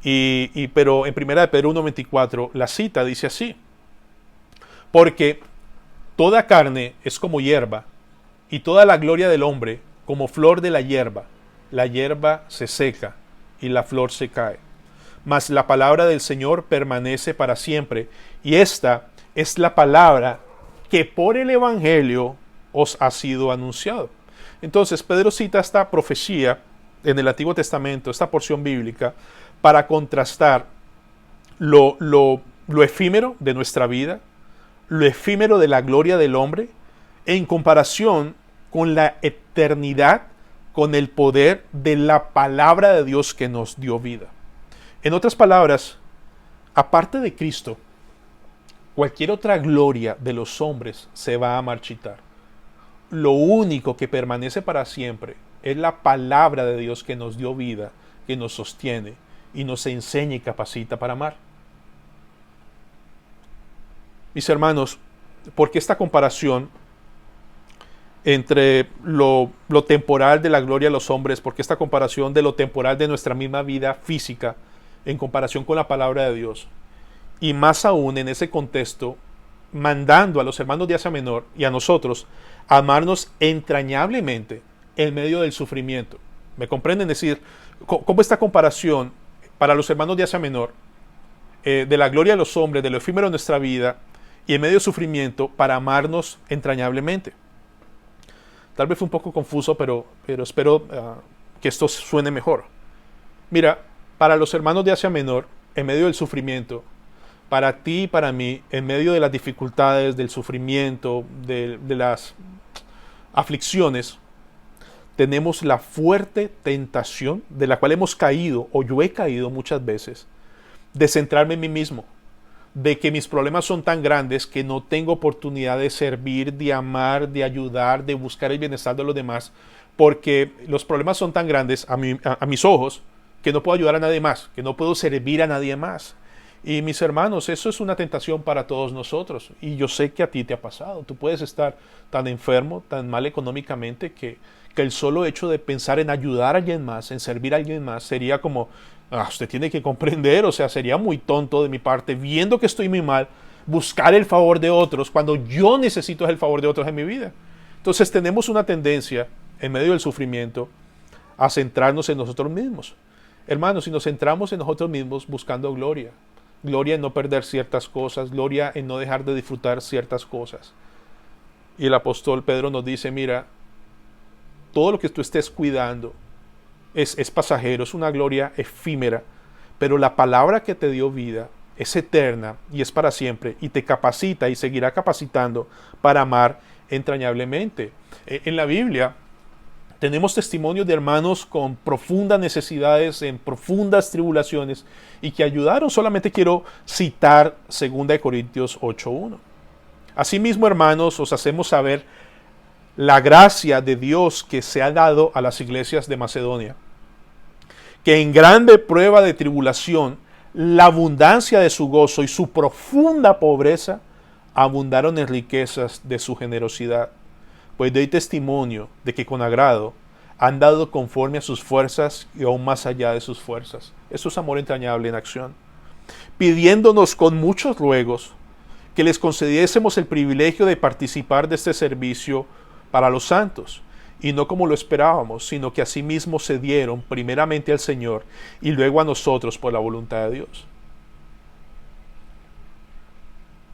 Pero en 1 de Pedro 1:24, la cita dice así: porque toda carne es como hierba, y toda la gloria del hombre como flor de la hierba. La hierba se seca y la flor se cae. Mas la palabra del Señor permanece para siempre. Y esta es la palabra que por el Evangelio os ha sido anunciado. Entonces Pedro cita esta profecía en el Antiguo Testamento, esta porción bíblica, para contrastar lo efímero de nuestra vida, lo efímero de la gloria del hombre, en comparación con la eternidad, con el poder de la palabra de Dios que nos dio vida. En otras palabras, aparte de Cristo, Cualquier otra gloria de los hombres se va a marchitar. Lo único que permanece para siempre es la palabra de Dios que nos dio vida, que nos sostiene y nos enseña y capacita para amar. Mis hermanos, ¿por qué esta comparación entre lo temporal de la gloria de los hombres? ¿Por qué esta comparación de lo temporal de nuestra misma vida física en comparación con la palabra de Dios? Y más aún en ese contexto, mandando a los hermanos de Asia Menor y a nosotros a amarnos entrañablemente en medio del sufrimiento. ¿Me comprenden? Es decir, ¿cómo esta comparación para los hermanos de Asia Menor, de la gloria de los hombres, de lo efímero de nuestra vida, y en medio del sufrimiento, para amarnos entrañablemente? Tal vez fue un poco confuso, pero espero que esto suene mejor. Mira, para los hermanos de Asia Menor, en medio del sufrimiento, para ti y para mí, en medio de las dificultades, del sufrimiento, de las aflicciones, tenemos la fuerte tentación de la cual hemos caído, o yo he caído muchas veces, de centrarme en mí mismo, de que mis problemas son tan grandes que no tengo oportunidad de servir, de amar, de ayudar, de buscar el bienestar de los demás, porque los problemas son tan grandes a mis ojos que no puedo ayudar a nadie más, que no puedo servir a nadie más. Y mis hermanos, eso es una tentación para todos nosotros. Y yo sé que a ti te ha pasado. Tú puedes estar tan enfermo, tan mal económicamente, que el solo hecho de pensar en ayudar a alguien más, en servir a alguien más, sería como, usted tiene que comprender, o sea, sería muy tonto de mi parte, viendo que estoy muy mal, buscar el favor de otros cuando yo necesito el favor de otros en mi vida. Entonces tenemos una tendencia, en medio del sufrimiento, a centrarnos en nosotros mismos. Hermanos, si nos centramos en nosotros mismos buscando gloria, gloria en no perder ciertas cosas, gloria en no dejar de disfrutar ciertas cosas. Y el apóstol Pedro nos dice, mira, todo lo que tú estés cuidando es pasajero, es una gloria efímera, pero la palabra que te dio vida es eterna y es para siempre, y te capacita y seguirá capacitando para amar entrañablemente. En la Biblia tenemos testimonios de hermanos con profundas necesidades, en profundas tribulaciones, y que ayudaron. Solamente quiero citar 2 Corintios 8:1. Asimismo, hermanos, os hacemos saber la gracia de Dios que se ha dado a las iglesias de Macedonia, que en grande prueba de tribulación, la abundancia de su gozo y su profunda pobreza abundaron en riquezas de su generosidad. Pues doy testimonio de que con agrado han dado conforme a sus fuerzas y aún más allá de sus fuerzas. Eso es amor entrañable en acción. Pidiéndonos con muchos ruegos que les concediésemos el privilegio de participar de este servicio para los santos, y no como lo esperábamos, sino que asimismo se dieron primeramente al Señor y luego a nosotros por la voluntad de Dios.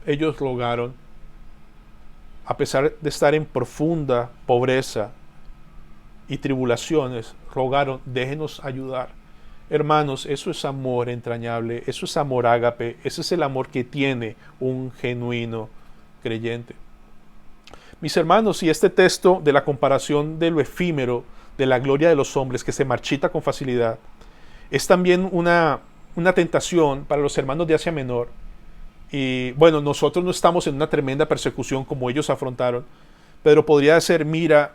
Ellos rogaron, a pesar de estar en profunda pobreza y tribulaciones, rogaron, déjenos ayudar. Hermanos, eso es amor entrañable, eso es amor ágape, ese es el amor que tiene un genuino creyente. Mis hermanos, y este texto de la comparación de lo efímero, de la gloria de los hombres que se marchita con facilidad, es también una tentación para los hermanos de Asia Menor. Y bueno, nosotros no estamos en una tremenda persecución como ellos afrontaron, pero podría ser, mira,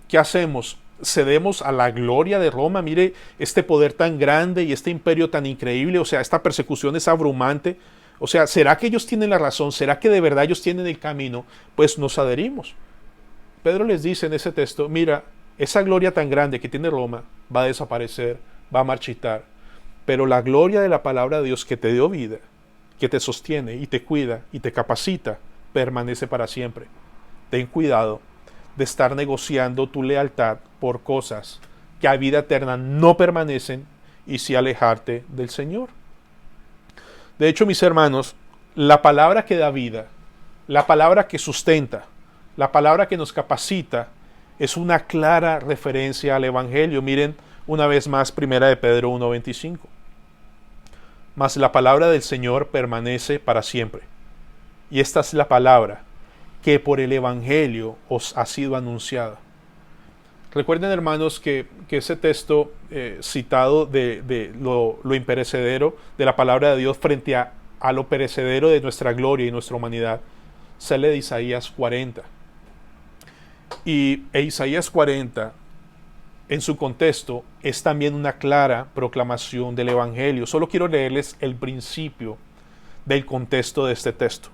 ¿qué hacemos? ¿Cedemos a la gloria de Roma? Mire, este poder tan grande y este imperio tan increíble, o sea, esta persecución es abrumante. O sea, ¿será que ellos tienen la razón? ¿Será que de verdad ellos tienen el camino? Pues nos adherimos. Pedro les dice en ese texto, mira, esa gloria tan grande que tiene Roma va a desaparecer, va a marchitar, pero la gloria de la palabra de Dios que te dio vida, que te sostiene y te cuida y te capacita, permanece para siempre. Ten cuidado de estar negociando tu lealtad por cosas que a vida eterna no permanecen, y sí alejarte del Señor. De hecho, mis hermanos, la palabra que da vida, la palabra que sustenta, la palabra que nos capacita, es una clara referencia al Evangelio. Miren una vez más 1 de Pedro 1:25. Mas la palabra del Señor permanece para siempre. Y esta es la palabra que por el Evangelio os ha sido anunciada. Recuerden, hermanos, que ese texto citado de lo imperecedero de la palabra de Dios frente a a lo perecedero de nuestra gloria y nuestra humanidad, sale de Isaías 40. Y Isaías 40, en su contexto, es también una clara proclamación del Evangelio. Solo quiero leerles el principio del contexto de este texto.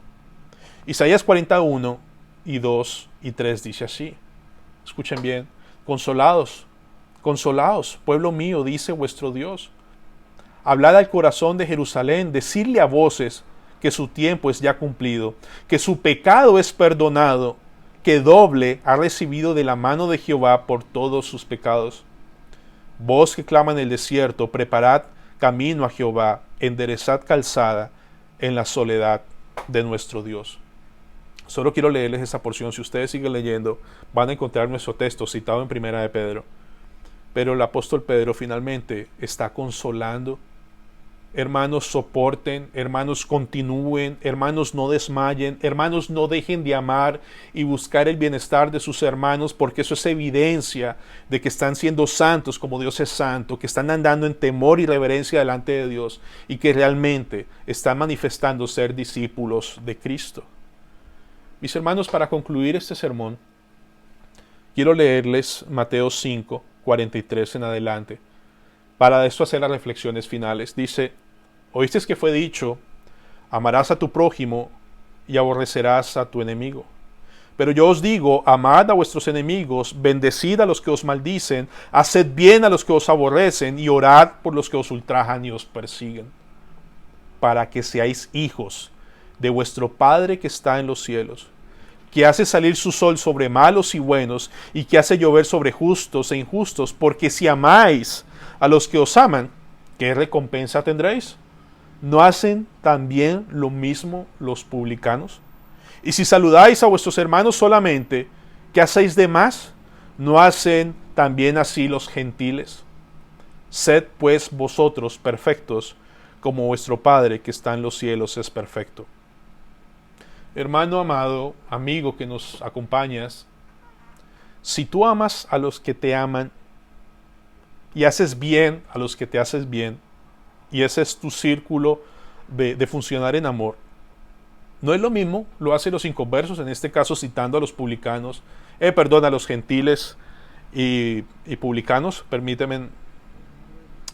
Isaías 41 y 2 y 3 dice así. Escuchen bien. Consolados, consolaos, pueblo mío, dice vuestro Dios. Hablad al corazón de Jerusalén, decidle a voces que su tiempo es ya cumplido, que su pecado es perdonado, que doble ha recibido de la mano de Jehová por todos sus pecados. Vos que clama en el desierto, preparad camino a Jehová, enderezad calzada en la soledad de nuestro Dios. Solo quiero leerles esa porción. Si ustedes siguen leyendo, van a encontrar nuestro texto citado en Primera de Pedro. Pero el apóstol Pedro finalmente está consolando. Hermanos, soporten, hermanos, continúen, hermanos, no desmayen, hermanos, no dejen de amar y buscar el bienestar de sus hermanos, porque eso es evidencia de que están siendo santos como Dios es santo, que están andando en temor y reverencia delante de Dios y que realmente están manifestando ser discípulos de Cristo. Mis hermanos, para concluir este sermón, quiero leerles Mateo 5, 43 en adelante, para esto hacer las reflexiones finales. Dice: oíste que fue dicho, amarás a tu prójimo y aborrecerás a tu enemigo. Pero yo os digo, amad a vuestros enemigos, bendecid a los que os maldicen, haced bien a los que os aborrecen y orad por los que os ultrajan y os persiguen, para que seáis hijos de vuestro Padre que está en los cielos, que hace salir su sol sobre malos y buenos, y que hace llover sobre justos e injustos, porque si amáis a los que os aman, ¿qué recompensa tendréis? ¿No hacen también lo mismo los publicanos? Y si saludáis a vuestros hermanos solamente, ¿qué hacéis de más? ¿No hacen también así los gentiles? Sed pues vosotros perfectos, como vuestro Padre que está en los cielos es perfecto. Hermano amado, amigo que nos acompañas, si tú amas a los que te aman y haces bien a los que te haces bien, y ese es tu círculo de funcionar en amor, no es lo mismo, lo hacen los inconversos, en este caso citando a los publicanos, a los gentiles y publicanos, permíteme,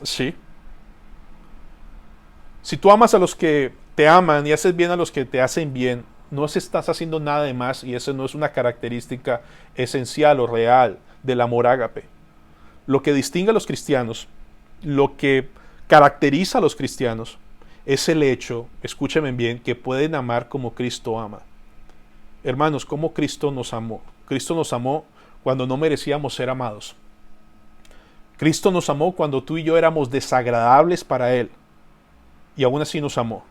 sí. Si tú amas a los que te aman y haces bien a los que te hacen bien, no estás haciendo nada de más, y eso no es una característica esencial o real del amor ágape. Lo que distingue a los cristianos, lo que caracteriza a los cristianos, es el hecho, escúchenme bien, que pueden amar como Cristo ama. Hermanos, ¿cómo Cristo nos amó? Cristo nos amó cuando no merecíamos ser amados. Cristo nos amó cuando tú y yo éramos desagradables para Él, y aún así nos amó.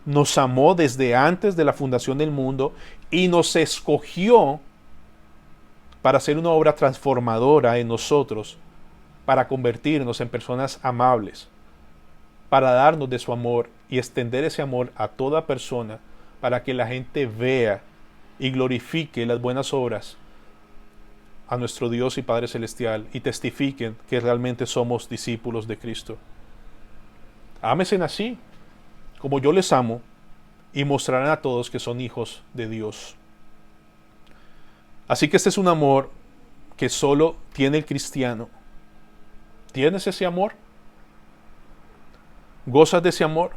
Nos amó desde antes de la fundación del mundo y nos escogió para hacer una obra transformadora en nosotros, para convertirnos en personas amables, para darnos de su amor y extender ese amor a toda persona, para que la gente vea y glorifique las buenas obras a nuestro Dios y Padre Celestial y testifiquen que realmente somos discípulos de Cristo. Ámense así, como yo les amo, y mostrarán a todos que son hijos de Dios. Así que este es un amor que solo tiene el cristiano. ¿Tienes ese amor? ¿Gozas de ese amor?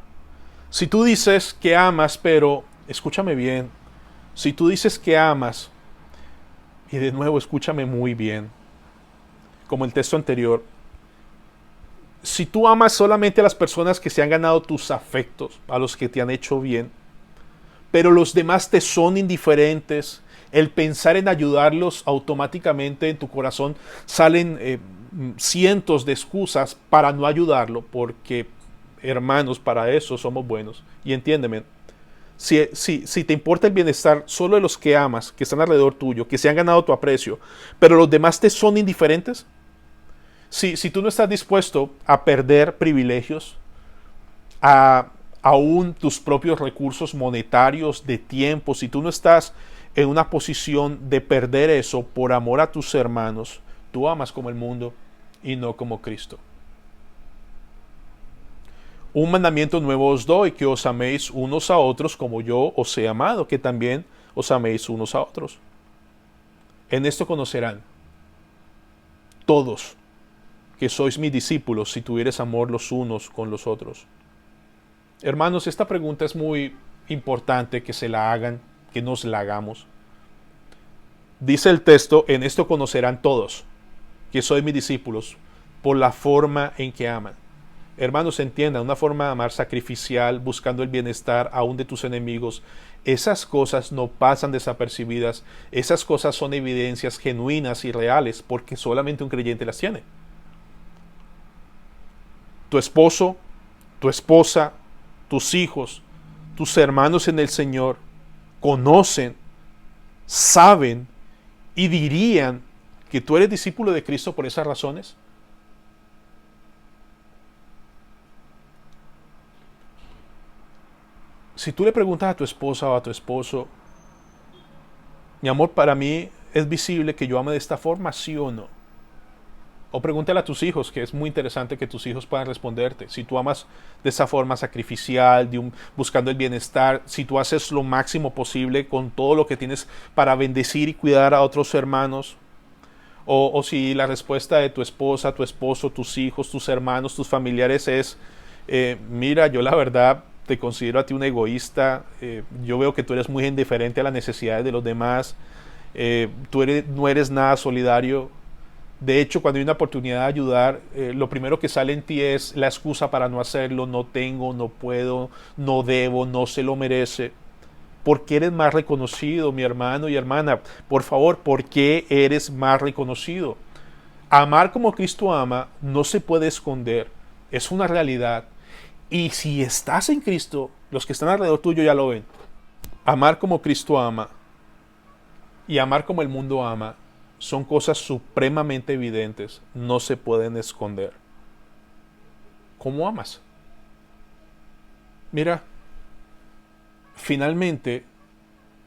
Si tú dices que amas, pero escúchame bien, si tú dices que amas, y de nuevo escúchame muy bien, como el texto anterior, si tú amas solamente a las personas que se han ganado tus afectos, a los que te han hecho bien, pero los demás te son indiferentes, el pensar en ayudarlos, automáticamente en tu corazón salen cientos de excusas para no ayudarlo, porque, hermanos, para eso somos buenos. Y entiéndeme, si te importa el bienestar solo de los que amas, que están alrededor tuyo, que se han ganado tu aprecio, pero los demás te son indiferentes, si tú no estás dispuesto a perder privilegios, aún tus propios recursos monetarios, de tiempo, si tú no estás en una posición de perder eso por amor a tus hermanos, tú amas como el mundo y no como Cristo. Un mandamiento nuevo os doy, que os améis unos a otros como yo os he amado, que también os améis unos a otros. En esto conocerán todos que sois mis discípulos si tuviereis amor los unos con los otros. Hermanos, esta pregunta es muy importante que se la hagan, que nos la hagamos. Dice el texto, en esto conocerán todos que sois mis discípulos por la forma en que aman. Hermanos, entiendan, una forma de amar sacrificial, buscando el bienestar aún de tus enemigos. Esas cosas no pasan desapercibidas. Esas cosas son evidencias genuinas y reales porque solamente un creyente las tiene. Tu esposo, tu esposa, tus hijos, tus hermanos en el Señor conocen, saben y dirían que tú eres discípulo de Cristo por esas razones. Si tú le preguntas a tu esposa o a tu esposo, mi amor, para mí es visible que yo ame de esta forma, sí o no. O pregúntale a tus hijos, que es muy interesante que tus hijos puedan responderte. Si tú amas de esa forma sacrificial, buscando el bienestar, si tú haces lo máximo posible con todo lo que tienes para bendecir y cuidar a otros hermanos. O si la respuesta de tu esposa, tu esposo, tus hijos, tus hermanos, tus familiares es, mira, yo la verdad te considero a ti un egoísta, yo veo que tú eres muy indiferente a las necesidades de los demás, no eres nada solidario. De hecho, cuando hay una oportunidad de ayudar, lo primero que sale en ti es la excusa para no hacerlo, no tengo, no puedo, no debo, no se lo merece. ¿Por qué eres más reconocido, mi hermano y hermana? Por favor, ¿por qué eres más reconocido? Amar como Cristo ama no se puede esconder, es una realidad. Y si estás en Cristo, los que están alrededor tuyo ya lo ven. Amar como Cristo ama y amar como el mundo ama son cosas supremamente evidentes, no se pueden esconder. ¿Cómo amas? Mira, finalmente,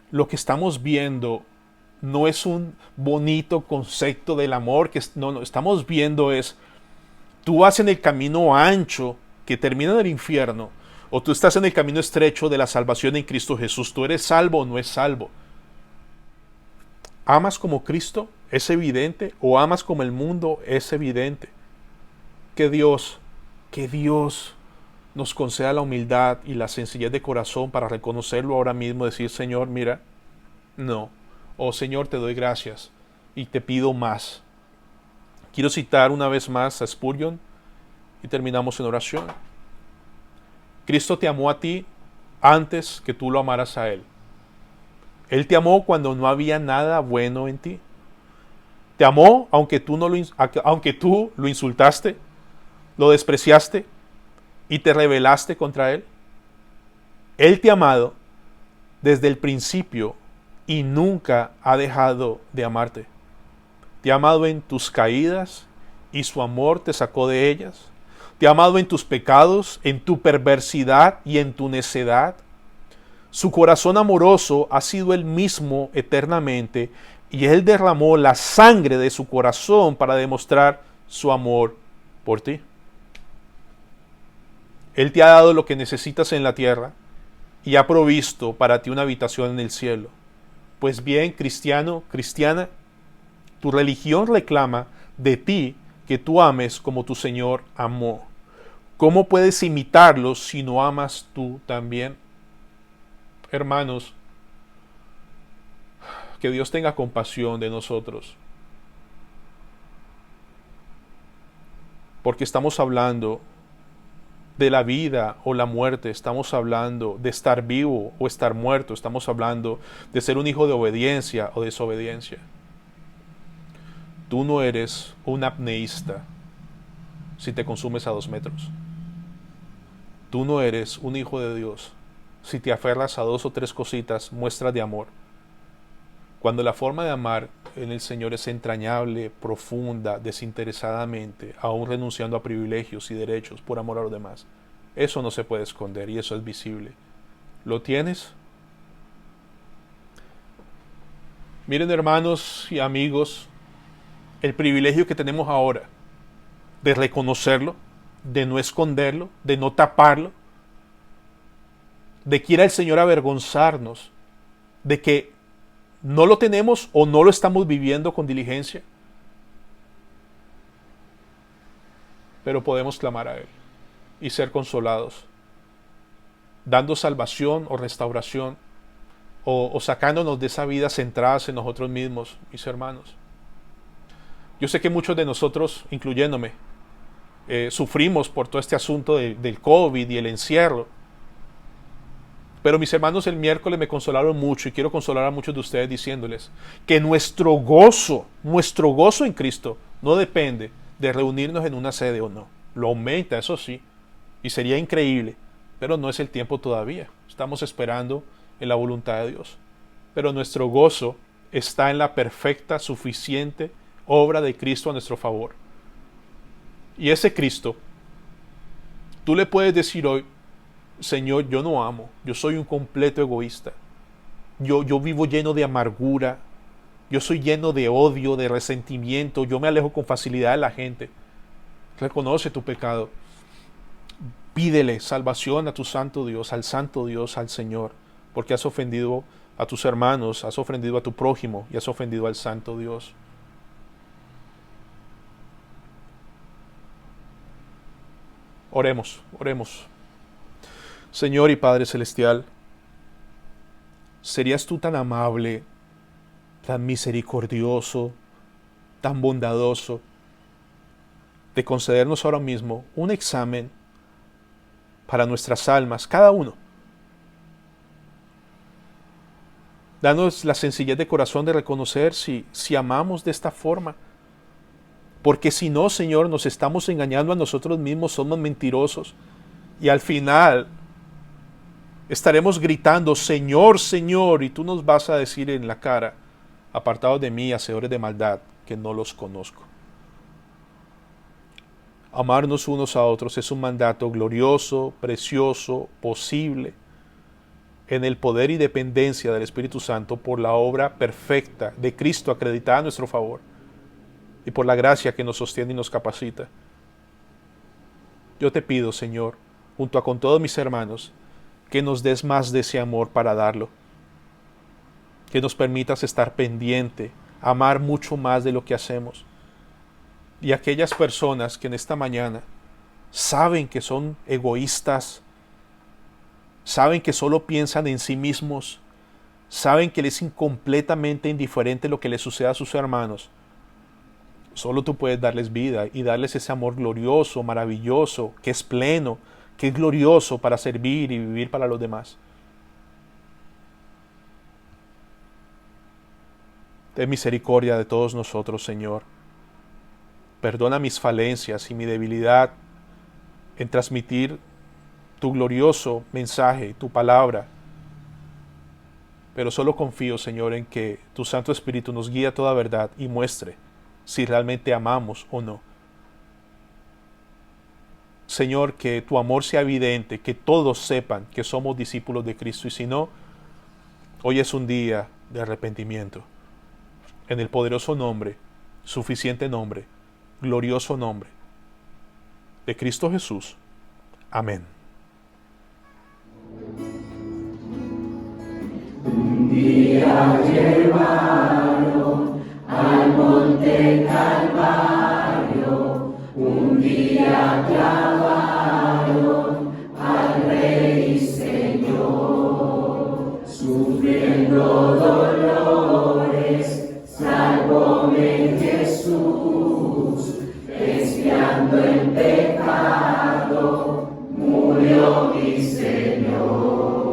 lo que estamos viendo no es un bonito concepto del amor, no, estamos viendo es, tú vas en el camino ancho que termina en el infierno, o tú estás en el camino estrecho de la salvación en Cristo Jesús, tú eres salvo o no es salvo. ¿Amas como Cristo? Es evidente. ¿O amas como el mundo? Es evidente. Que Dios nos conceda la humildad y la sencillez de corazón para reconocerlo ahora mismo, decir, Señor, mira, no. O Señor, te doy gracias y te pido más. Quiero citar una vez más a Spurgeon y terminamos en oración. Cristo te amó a ti antes que tú lo amaras a Él. Él te amó cuando no había nada bueno en ti. Te amó aunque tú lo insultaste, lo despreciaste y te rebelaste contra Él. Él te ha amado desde el principio y nunca ha dejado de amarte. Te ha amado en tus caídas y su amor te sacó de ellas. Te ha amado en tus pecados, en tu perversidad y en tu necedad. Su corazón amoroso ha sido el mismo eternamente y Él derramó la sangre de su corazón para demostrar su amor por ti. Él te ha dado lo que necesitas en la tierra y ha provisto para ti una habitación en el cielo. Pues bien, cristiano, cristiana, tu religión reclama de ti que tú ames como tu Señor amó. ¿Cómo puedes imitarlo si no amas tú también? Hermanos, que Dios tenga compasión de nosotros. Porque estamos hablando de la vida o la muerte, estamos hablando de estar vivo o estar muerto, estamos hablando de ser un hijo de obediencia o desobediencia. Tú no eres un apneísta si te consumes a 2 metros. Tú no eres un hijo de Dios si te aferras a 2 o 3 cositas, muestras de amor. Cuando la forma de amar en el Señor es entrañable, profunda, desinteresadamente, aún renunciando a privilegios y derechos por amor a los demás, eso no se puede esconder y eso es visible. ¿Lo tienes? Miren, hermanos y amigos, el privilegio que tenemos ahora de reconocerlo de no esconderlo, de no taparlo, de quiera el Señor avergonzarnos, de que no lo tenemos o no lo estamos viviendo con diligencia. Pero podemos clamar a Él y ser consolados, dando salvación o restauración, o sacándonos de esa vida centradas en nosotros mismos, mis hermanos. Yo sé que muchos de nosotros, incluyéndome, sufrimos por todo este asunto del COVID y el encierro. Pero mis hermanos el miércoles me consolaron mucho y quiero consolar a muchos de ustedes diciéndoles que nuestro gozo en Cristo no depende de reunirnos en una sede o no. Lo aumenta, eso sí, y sería increíble, pero no es el tiempo todavía. Estamos esperando en la voluntad de Dios. Pero nuestro gozo está en la perfecta, suficiente obra de Cristo a nuestro favor. Y ese Cristo, tú le puedes decir hoy: Señor, yo no amo, yo soy un completo egoísta, yo vivo lleno de amargura, yo soy lleno de odio, de resentimiento, yo me alejo con facilidad de la gente. Reconoce tu pecado, pídele salvación a tu santo Dios, al Señor, porque has ofendido a tus hermanos, has ofendido a tu prójimo y has ofendido al santo Dios. Oremos. Señor y Padre Celestial, ¿serías tú tan amable, tan misericordioso, tan bondadoso, de concedernos ahora mismo un examen para nuestras almas, cada uno? Danos la sencillez de corazón de reconocer si amamos de esta forma. Porque si no, Señor, nos estamos engañando a nosotros mismos, somos mentirosos. Y al final estaremos gritando: Señor, Señor, y tú nos vas a decir en la cara: apartados de mí, hacedores de maldad, que no los conozco. Amarnos unos a otros es un mandato glorioso, precioso, posible, en el poder y dependencia del Espíritu Santo por la obra perfecta de Cristo acreditada a nuestro favor y por la gracia que nos sostiene y nos capacita. Yo te pido, Señor, junto con todos mis hermanos, que nos des más de ese amor para darlo, que nos permitas estar pendiente, amar mucho más de lo que hacemos. Y aquellas personas que en esta mañana saben que son egoístas, saben que solo piensan en sí mismos, saben que les es completamente indiferente lo que les suceda a sus hermanos, solo tú puedes darles vida y darles ese amor glorioso, maravilloso, que es pleno, que es glorioso para servir y vivir para los demás. Ten misericordia de todos nosotros, Señor. Perdona mis falencias y mi debilidad en transmitir tu glorioso mensaje, tu palabra. Pero solo confío, Señor, en que tu Santo Espíritu nos guíe a toda verdad y muestre si realmente amamos o no. Señor, que tu amor sea evidente, que todos sepan que somos discípulos de Cristo, y si no, hoy es un día de arrepentimiento. En el poderoso nombre, suficiente nombre, glorioso nombre de Cristo Jesús. Amén. Un día llevaron al monte Calvario, un día clavaron al Rey Señor, sufriendo dolores, salvóme Jesús, expiando el pecado, murió mi Señor,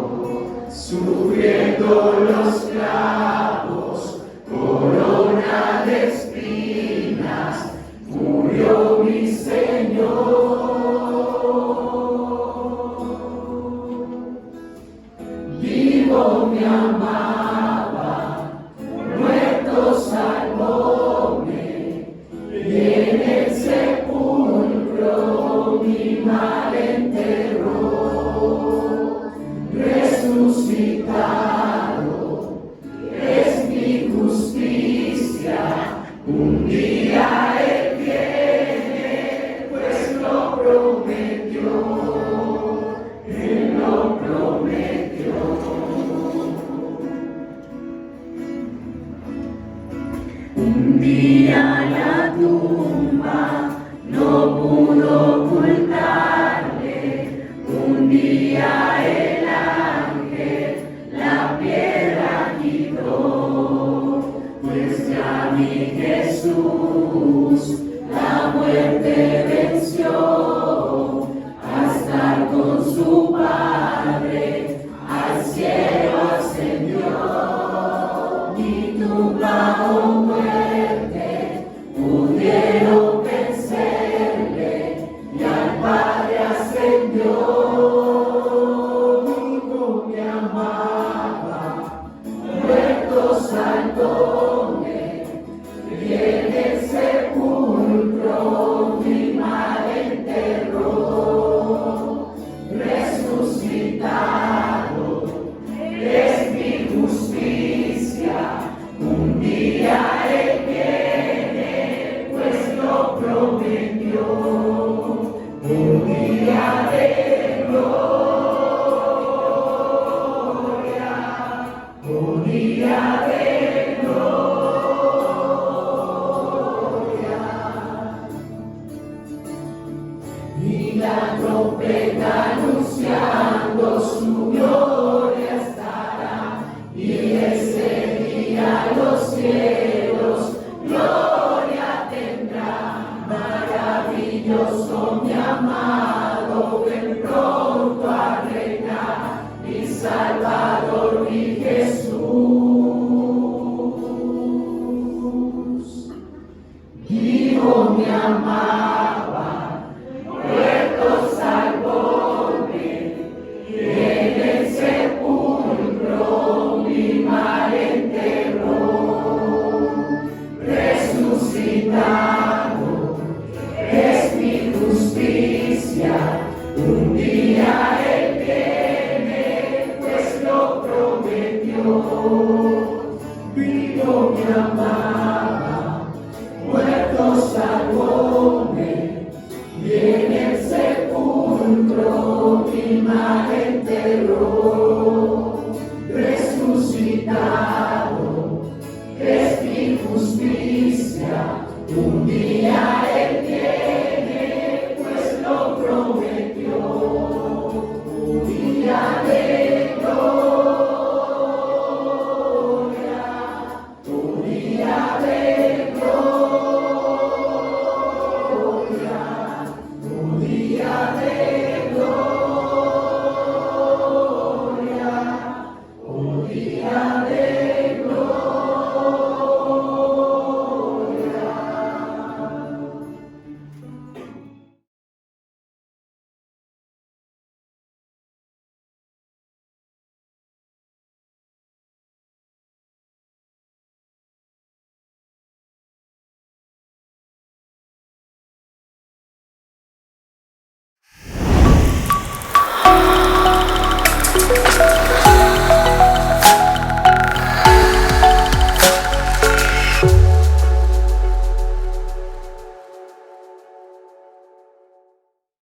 sufriendo los clavos, corona de espinas, murió mi Señor. Vivo me amaba, muerto salvóme, y en el sepulcro mi mal enterró, resucitado es mi justicia, un día Él viene, pues lo promete. tumba no pudo ocultarle. Un día el ángel la piedra quitó, pues ya mi Jesús la muerte venció, a estar con su Padre al cielo ascendió. Ni tumba o muerte pudieron vencerle, y al Padre ascendió. Mi hijo me amaba, muerto saltóme, y en el sepulcro mi madre enterró. Resucitado es mi justicia, un día Él viene, pues lo prometió. Un día de gloria, un día de gloria. Y la trompeta anunciando su gloria estará, y ese día los cielos gloria tendrán. Maravilloso mi amado, ven pronto a reinar, mi Salvador, mi Jesús. Vivo me amaba, muerto salvóme, y en el sepulcro mi madre enterró. Resucitado es mi justicia, un día Él viene, pues lo prometió. Vivo mi amado.